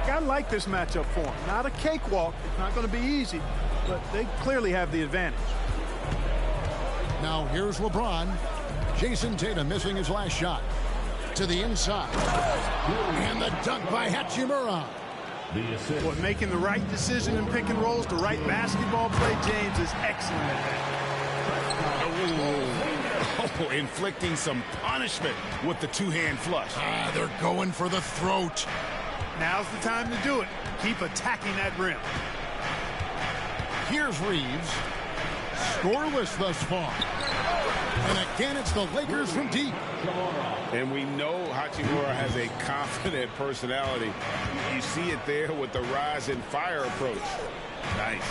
I like this matchup for them. Not a cakewalk. It's not going to be easy, but they clearly have the advantage. Now here's LeBron. Jason Tatum missing his last shot. to the inside. And the dunk by Hachimura. Boy, making the right decision in pick and rolls, the right basketball play, James is excellent at that. Oh, inflicting some punishment with the two-hand flush. They're going for the throat. Now's the time to do it. Keep attacking that rim. Here's Reeves. Scoreless thus far. And again, it's the Lakers from deep. And we know Hachimura has a confident personality. You see it there with the rise and fire approach. Nice.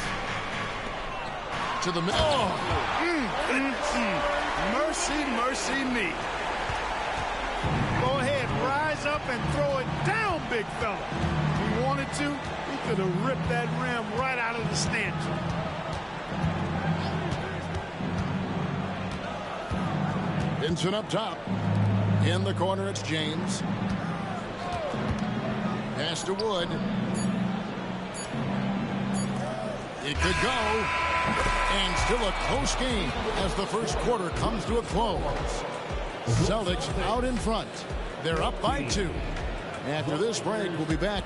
To the middle. Mercy, mercy me. Go ahead, rise up and throw it down, big fella. If he wanted to, he could have ripped that rim right out of the stanchion. Vincent up top. In the corner, it's James. Pass to Wood. It could go. And still a close game as the first quarter comes to a close. Celtics out in front. They're up by 2. After this break, we'll be back.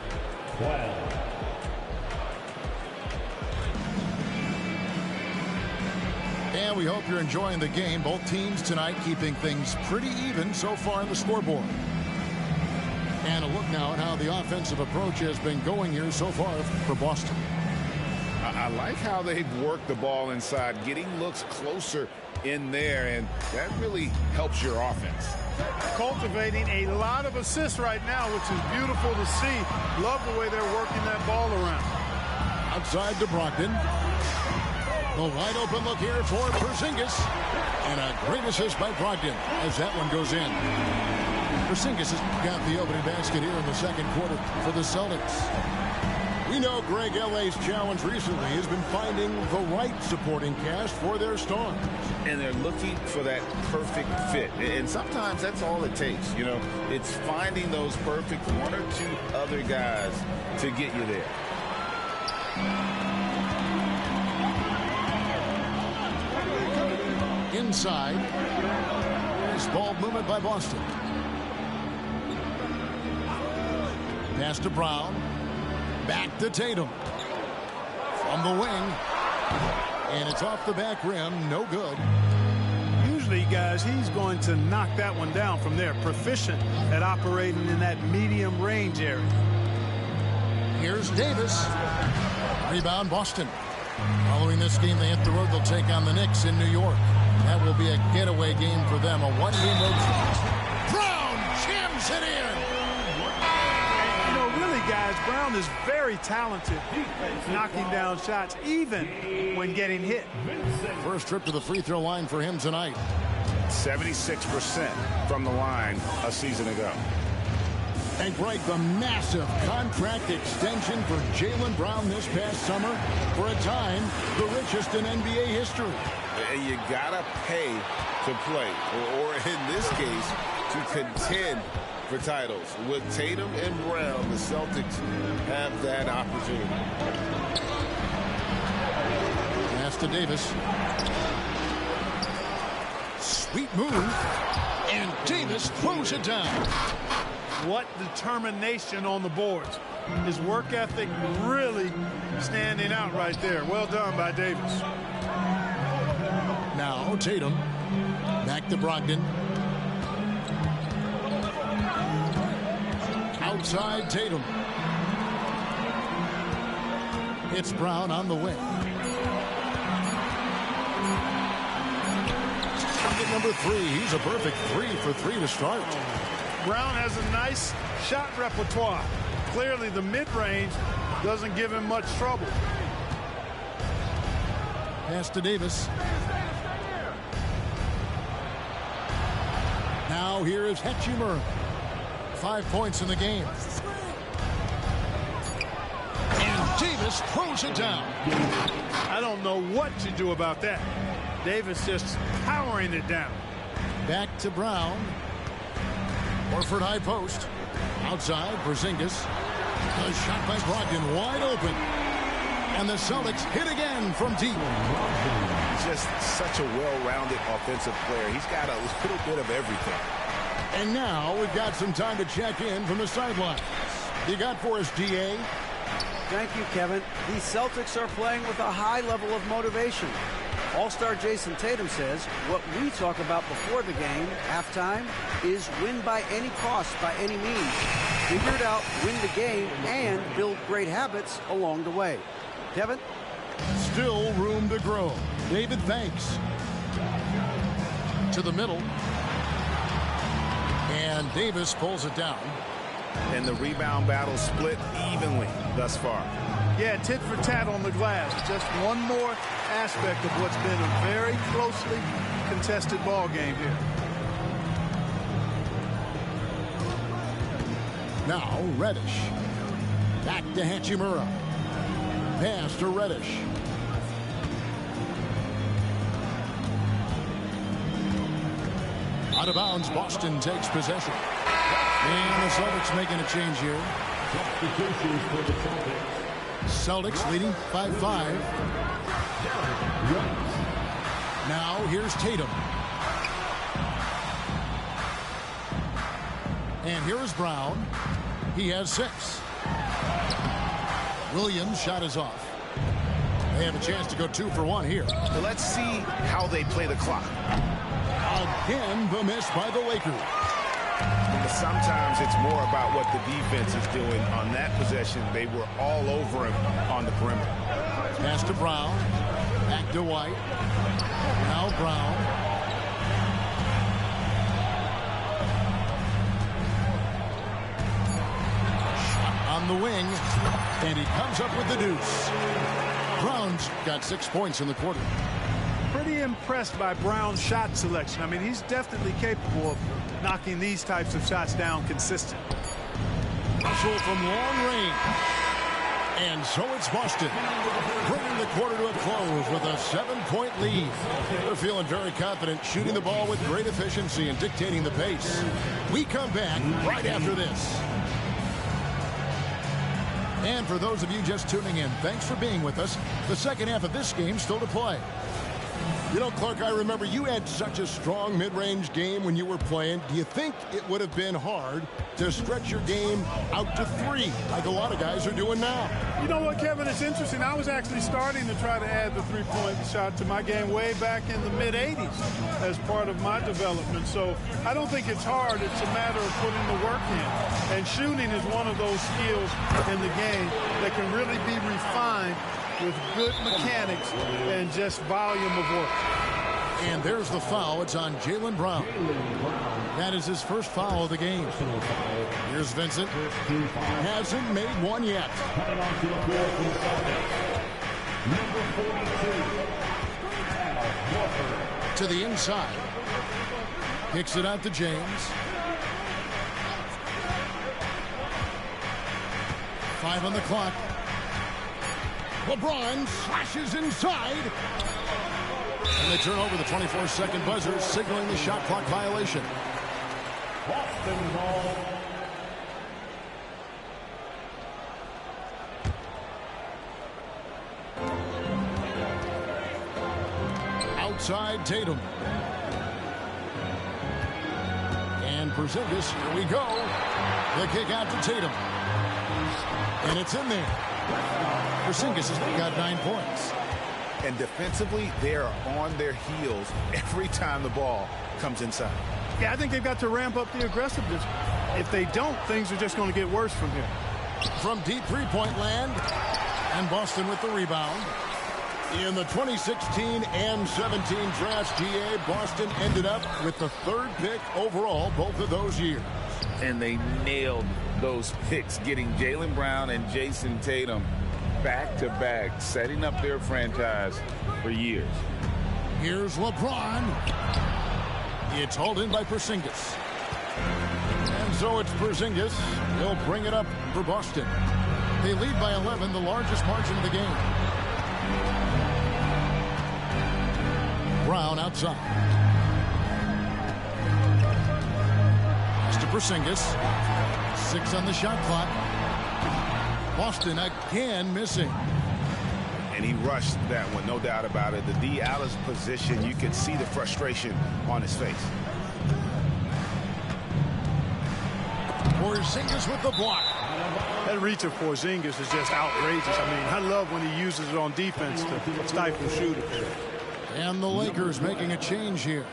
And we hope you're enjoying the game. Both teams tonight keeping things pretty even so far in the scoreboard. And a look now at how the offensive approach has been going here so far for Boston. I like how they've worked the ball inside, getting looks closer in there, and that really helps your offense. Cultivating a lot of assists right now, which is beautiful to see. Love the way they're working that ball around. Outside to Brogdon. The wide open look here for Porzingis. And a great assist by Brogdon as that one goes in. Porzingis has got the opening basket here in the second quarter for the Celtics. We know Greg L.A.'s challenge recently has been finding the right supporting cast for their stars. And they're looking for that perfect fit. And sometimes that's all it takes. You know, it's finding those perfect one or two other guys to get you there. Inside. Nice ball movement by Boston. Pass to Brown. Back to Tatum. From the wing. And it's off the back rim. No good. Usually, guys, he's going to knock that one down from there. Proficient at operating in that medium range area. Here's Davis. Rebound Boston. Following this game, they hit the road. They'll take on the Knicks in New York. That will be a getaway game for them. A one-game road trip. Brown jams it in. Guys, Brown is very talented, knocking down shots, even when getting hit. First trip to the free throw line for him tonight. 76% from the line a season ago. And Greg, the massive contract extension for Jaylen Brown this past summer. For a time, the richest in NBA history. And you gotta pay to play, or in this case, to contend for titles. With Tatum and Brown, the Celtics have that opportunity. Pass to Davis. Sweet move. And Davis throws it down. What determination on the boards. His work ethic really standing out right there. Well done by Davis. Now Tatum. Back to Brogdon. Outside Tatum. It's Brown on the wing. Target number 3. He's a perfect 3 for 3 to start. Brown has a nice shot repertoire. Clearly the mid-range doesn't give him much trouble. Pass to Davis. Now here is Hachimura. 5 points in the game. And Davis throws it down. I don't know what you do about that. Davis just powering it down. Back to Brown. Horford high post. Outside, Porzingis. A shot by Brogdon, wide open. And the Celtics hit again from deep. Just such a well-rounded offensive player. He's got a little bit of everything. And now we've got some time to check in from the sideline. You got for us, DA? Thank you, Kevin. The Celtics are playing with a high level of motivation. All-star Jason Tatum says what we talk about before the game, halftime, is win by any cost, by any means. Figure it out, win the game, and build great habits along the way. Kevin? Still room to grow. David, thanks. To the middle. And Davis pulls it down. And the rebound battle split evenly thus far. Yeah, tit for tat on the glass. Just one more aspect of what's been a very closely contested ball game here. Now Reddish. Back to Hachimura. Pass to Reddish. Out of bounds, Boston takes possession. And the Celtics making a change here. Substitutions for the Celtics. Celtics leading 5-5. Now here's Tatum. And here is Brown. He has 6. Williams' shot is off. They have a chance to go 2 for 1 here. So let's see how they play the clock. Again, the miss by the Lakers. But sometimes it's more about what the defense is doing. On that possession, they were all over him on the perimeter. Pass to Brown. Back to White. Now Brown. Shot on the wing. And he comes up with the deuce. Brown's got 6 points in the quarter. Pretty impressed by Brown's shot selection. I mean, he's definitely capable of knocking these types of shots down consistent. Russell from long range. And so it's Boston, bringing the quarter to a close with a 7-point lead. They're feeling very confident, shooting the ball with great efficiency and dictating the pace. We come back right after this. And for those of you just tuning in, thanks for being with us. The second half of this game still to play. You know, Clark, I remember you had such a strong mid-range game when you were playing. Do you think it would have been hard to stretch your game out to 3 like a lot of guys are doing now? You know what, Kevin? It's interesting. I was actually starting to try to add the three-point shot to my game way back in the mid-'80s as part of my development. So I don't think it's hard. It's a matter of putting the work in. And shooting is one of those skills in the game that can really be refined with good mechanics and just volume of work. And there's the foul. It's on Jaylen Brown. That is his first foul of the game. Here's Vincent. Hasn't made one yet. To the inside. Kicks it out to James. 5 on the clock. LeBron slashes inside. And they turn over the 24-second buzzer, signaling the shot clock violation. Boston ball. Outside Tatum. And Porzingis, here we go. The kick out to Tatum. And it's in there. Porzingis has got 9 points. And defensively, they're on their heels every time the ball comes inside. Yeah, I think they've got to ramp up the aggressiveness. If they don't, things are just going to get worse from here. From deep three-point land, and Boston with the rebound. In the 2016 and 17 draft, GA, Boston ended up with the 3rd pick overall both of those years. And they nailed those picks, getting Jaylen Brown and Jason Tatum back-to-back, setting up their franchise for years. Here's LeBron. It's hauled in by Porzingis. And so it's Porzingis. He'll bring it up for Boston. They lead by 11, the largest margin of the game. Brown outside. Pass to Porzingis. 6 on the shot clock. Boston again missing. And he rushed that one, no doubt about it. The D. Alice position, you could see the frustration on his face. Porzingis with the block. That reach of Porzingis is just outrageous. I mean, I love when he uses it on defense to stifle shooters. And the Lakers making a change here.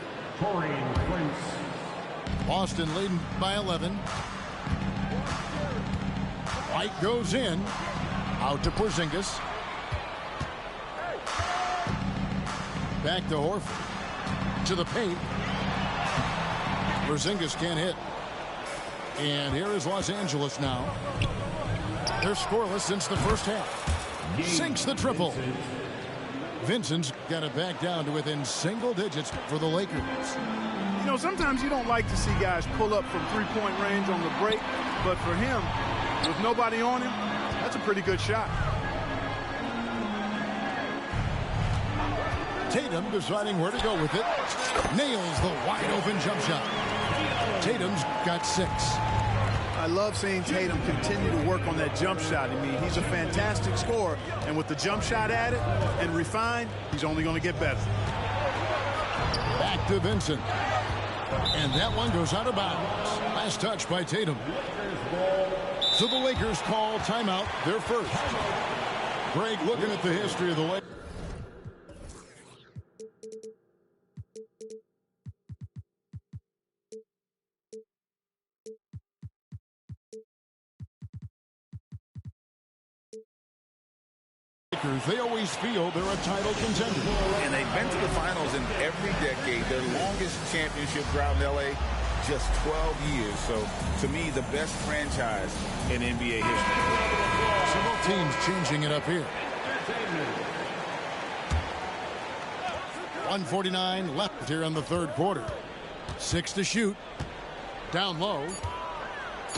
Boston leading by 11. White goes in. Out to Porzingis. Back to Horford. To the paint. Porzingis can't hit. And here is Los Angeles now. They're scoreless since the first half. Sinks the triple. Vincent's got it back down to within single digits for the Lakers. You know, sometimes you don't like to see guys pull up from three-point range on the break, but for him, with nobody on him, that's a pretty good shot. Tatum deciding where to go with it. Nails the wide-open jump shot. Tatum's got 6. I love seeing Tatum continue to work on that jump shot. I mean, he's a fantastic scorer, and with the jump shot added and refined, he's only going to get better. Back to Vincent. And that one goes out of bounds. Last touch by Tatum. So the Lakers call timeout, their first. Greg, looking at the history of the Lakers. They always feel they're a title contender. And they've been to the finals in every decade. Their longest championship drought in LA, just 12 years. So, to me, the best franchise in NBA history. Several teams changing it up here. 1:49 left here in the third quarter. 6 to shoot. Down low.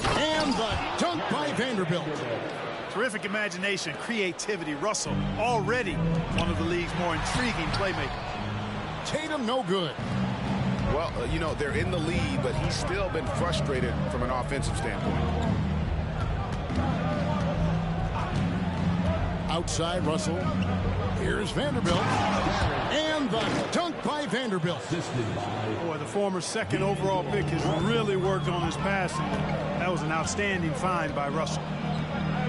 And the dunk by Vanderbilt. Terrific imagination, creativity. Russell already one of the league's more intriguing playmakers. Tatum no good. Well, you know, they're in the lead, but he's still been frustrated from an offensive standpoint. Outside Russell. Here's Vanderbilt. And the dunk by Vanderbilt. Boy, the former second overall pick has really worked on his passing. That was an outstanding find by Russell.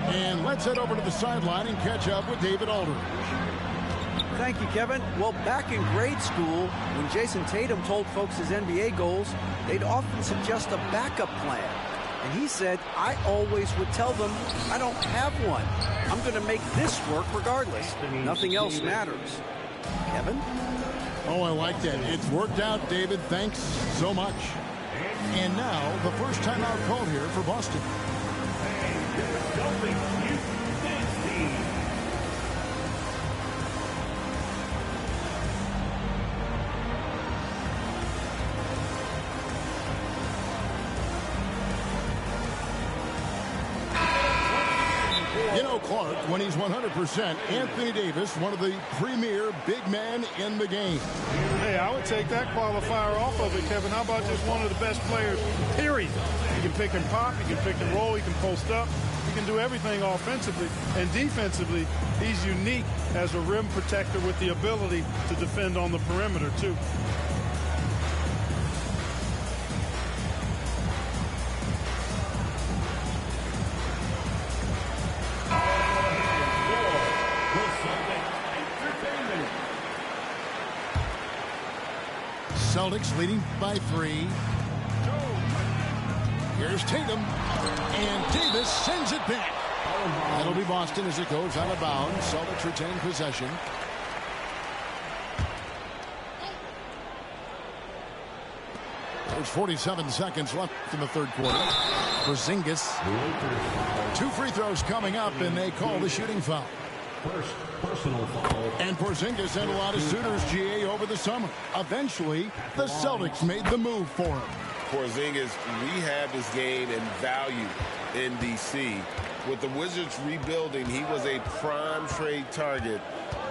And let's head over to the sideline and catch up with David Aldridge. Thank you, Kevin. Well, back in grade school, when Jason Tatum told folks his NBA goals, they'd often suggest a backup plan. And he said, I always would tell them, I don't have one. I'm going to make this work regardless. Nothing else matters. Kevin? Oh, I like that. It's worked out, David. Thanks so much. And now, the first timeout called here for Boston. You know, Clark, when he's 100%, Anthony Davis, one of the premier big men in the game. Hey, I would take that qualifier off of it, Kevin. How about just one of the best players, period? He can pick and pop, he can pick and roll, he can post up, he can do everything offensively. And defensively, he's unique as a rim protector with the ability to defend on the perimeter, too. Celtics leading by 3. Here's Tatum. And Davis sends it back. That'll be Boston as it goes out of bounds. Celtics retain possession. There's 47 seconds left in the third quarter. Porzingis. 2 free throws coming up, and they call the shooting foul. First personal foul. And Porzingis had a lot of suitors, GA, over the summer. Eventually, the Celtics made the move for him. Porzingis rehabbed his game and value in D.C. With the Wizards rebuilding, he was a prime trade target.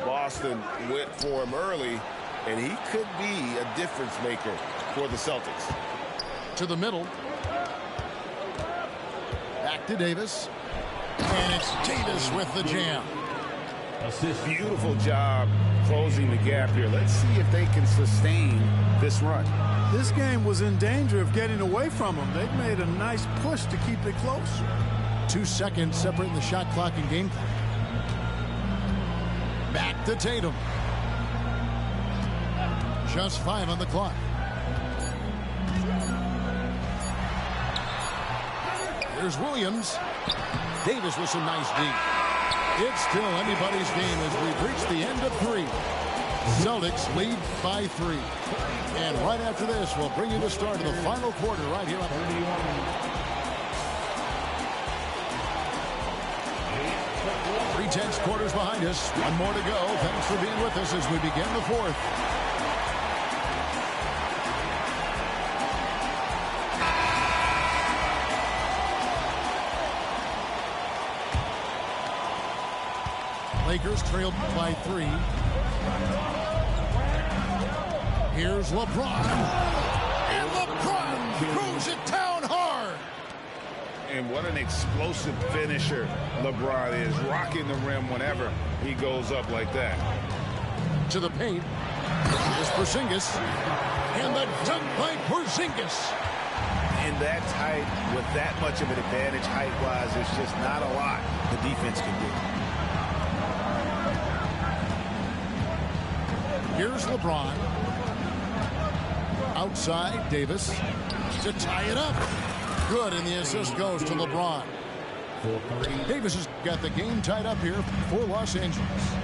Boston went for him early, and he could be a difference maker for the Celtics. To the middle. Back to Davis. And it's Davis with the jam. Beautiful job closing the gap here. Let's see if they can sustain this run. This game was in danger of getting away from them. They've made a nice push to keep it close. 2 seconds separating the shot clock and game clock. Back to Tatum. Just 5 on the clock. Here's Williams. Davis with some nice D. It's still anybody's game as we've reached the end of 3. Celtics lead by 3. And right after this, we'll bring you the start of the final quarter right here on 3/10 quarters behind us. 1 more to go. Thanks for being with us as we begin the 4th. Lakers trailed by 3. Here's LeBron. And LeBron throws it down hard. And what an explosive finisher LeBron is, rocking the rim whenever he goes up like that. To the paint. Here's Porzingis. And the dunk by Porzingis. In that tight, with that much of an advantage height-wise, there's just not a lot the defense can do. Here's LeBron. Outside, Davis to tie it up. Good, and the assist goes to LeBron. Davis has got the game tied up here for Los Angeles.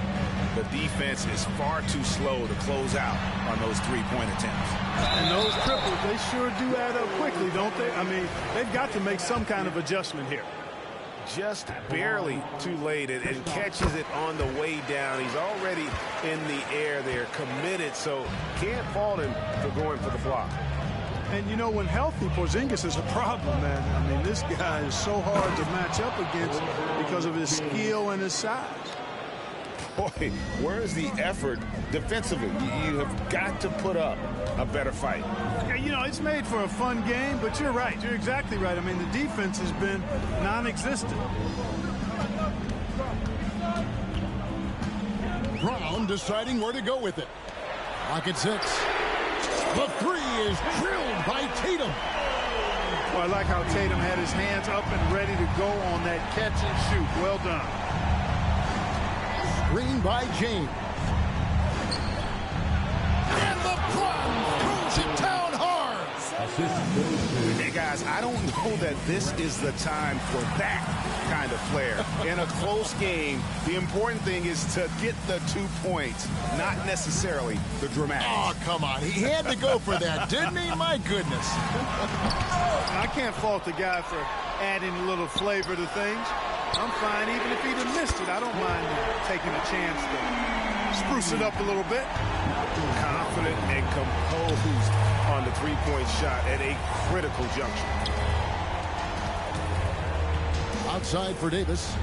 The defense is far too slow to close out on those 3-point attempts. And those triples, they sure do add up quickly, don't they? I mean, they've got to make some kind of adjustment here. Just barely too late and catches it on the way down. He's already in the air there, committed, so can't fault him for going for the block. And, you know, when healthy, Porzingis is a problem, man. I mean, this guy is so hard to match up against because of his skill and his size. Boy, where is the effort defensively? You have got to put up a better fight. You know, it's made for a fun game, but you're right. You're exactly right. I mean, the defense has been non-existent. Brown deciding where to go with it. Clock at 6. The 3 is drilled by Tatum. Well, I like how Tatum had his hands up and ready to go on that catch and shoot. Well done. Screen by James. And LeBron throws it down hard. Hey, guys, I don't know that this is the time for that kind of player. In a close game, the important thing is to get the 2 points, not necessarily the dramatic. Oh, come on. He had to go for that, didn't he? My goodness. I can't fault the guy for adding a little flavor to things. I'm fine even if he'd have missed it. I don't mind taking a chance to spruce it up a little bit. Confident and composed on the 3-point shot at a critical juncture. Outside for Davis.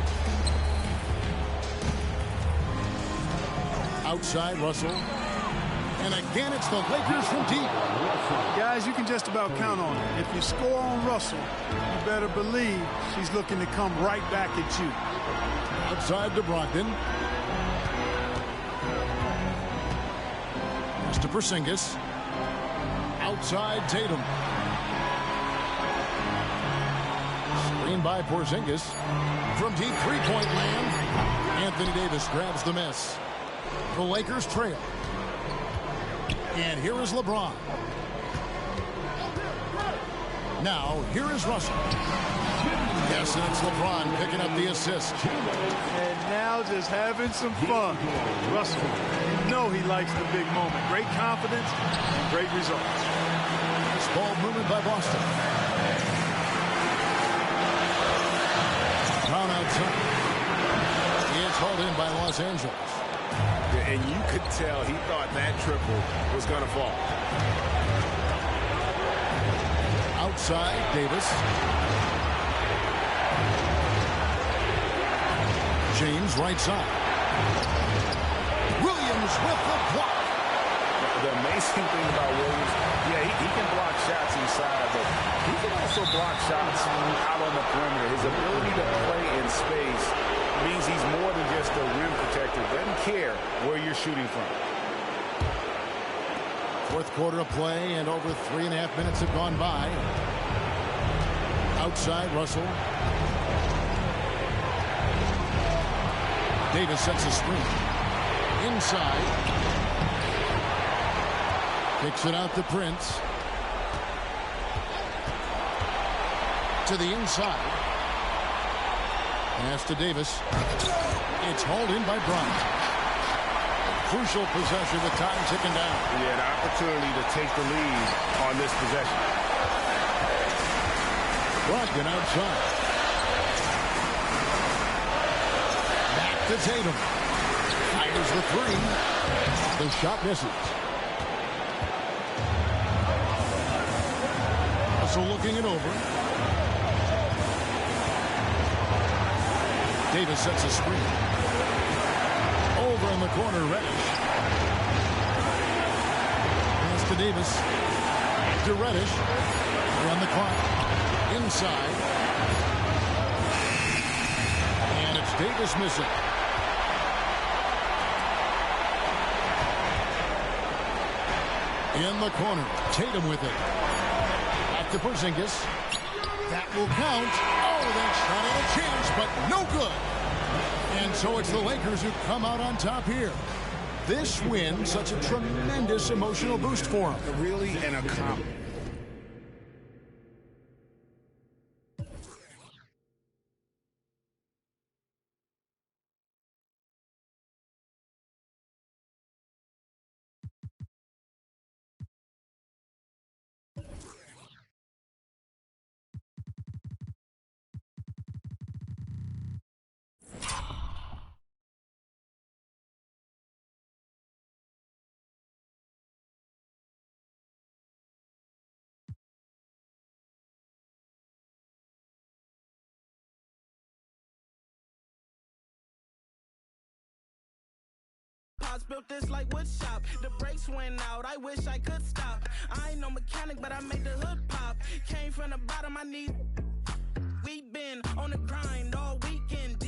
Outside, Russell. And again, it's the Lakers from deep. Guys, you can just about count on it. If you score on Russell, you better believe she's looking to come right back at you. Outside to Brogdon. Pass to Porzingis. Outside Tatum. Screen by Porzingis. From deep 3-point land. Anthony Davis grabs the miss. The Lakers trail. And here is LeBron. Now, here is Russell. Yes, and it's LeBron picking up the assist. And now just having some fun. Russell, you know he likes the big moment. Great confidence and great results. Nice ball movement by Boston. Brown outside. It's hauled in by Los Angeles. And you could tell he thought that triple was going to fall. Outside, Davis. James, right side. Williams with the block. The amazing thing about Williams, yeah, he can block shots inside, but he can also block shots out on the perimeter. His ability to play in space means he's more than just a rim protector. Doesn't care where you're shooting from. Fourth quarter of play, and over 3.5 minutes have gone by. Outside, Russell. Davis sets a screen. Inside. Kicks it out to Prince. To the inside. Pass to Davis. It's hauled in by Bryant. Crucial possession with time ticking down. He had an opportunity to take the lead on this possession. Brogdon outside. Back to Tatum. Fires the three. The shot misses. Russell looking it over. Davis sets a screen. Over in the corner, Reddish. Pass to Davis. Back to Reddish. Run the clock. Inside. And it's Davis missing. In the corner. Tatum with it. Back to Porzingis. That will count. Oh, that shot had a chance, but no good. And so it's the Lakers who come out on top here. This win, such a tremendous emotional boost for them. Really an accomplishment. Built this like wood shop. The brakes went out. I wish I could stop. I ain't no mechanic, but I made the hood pop. Came from the bottom. I need. We been on the grind all weekend.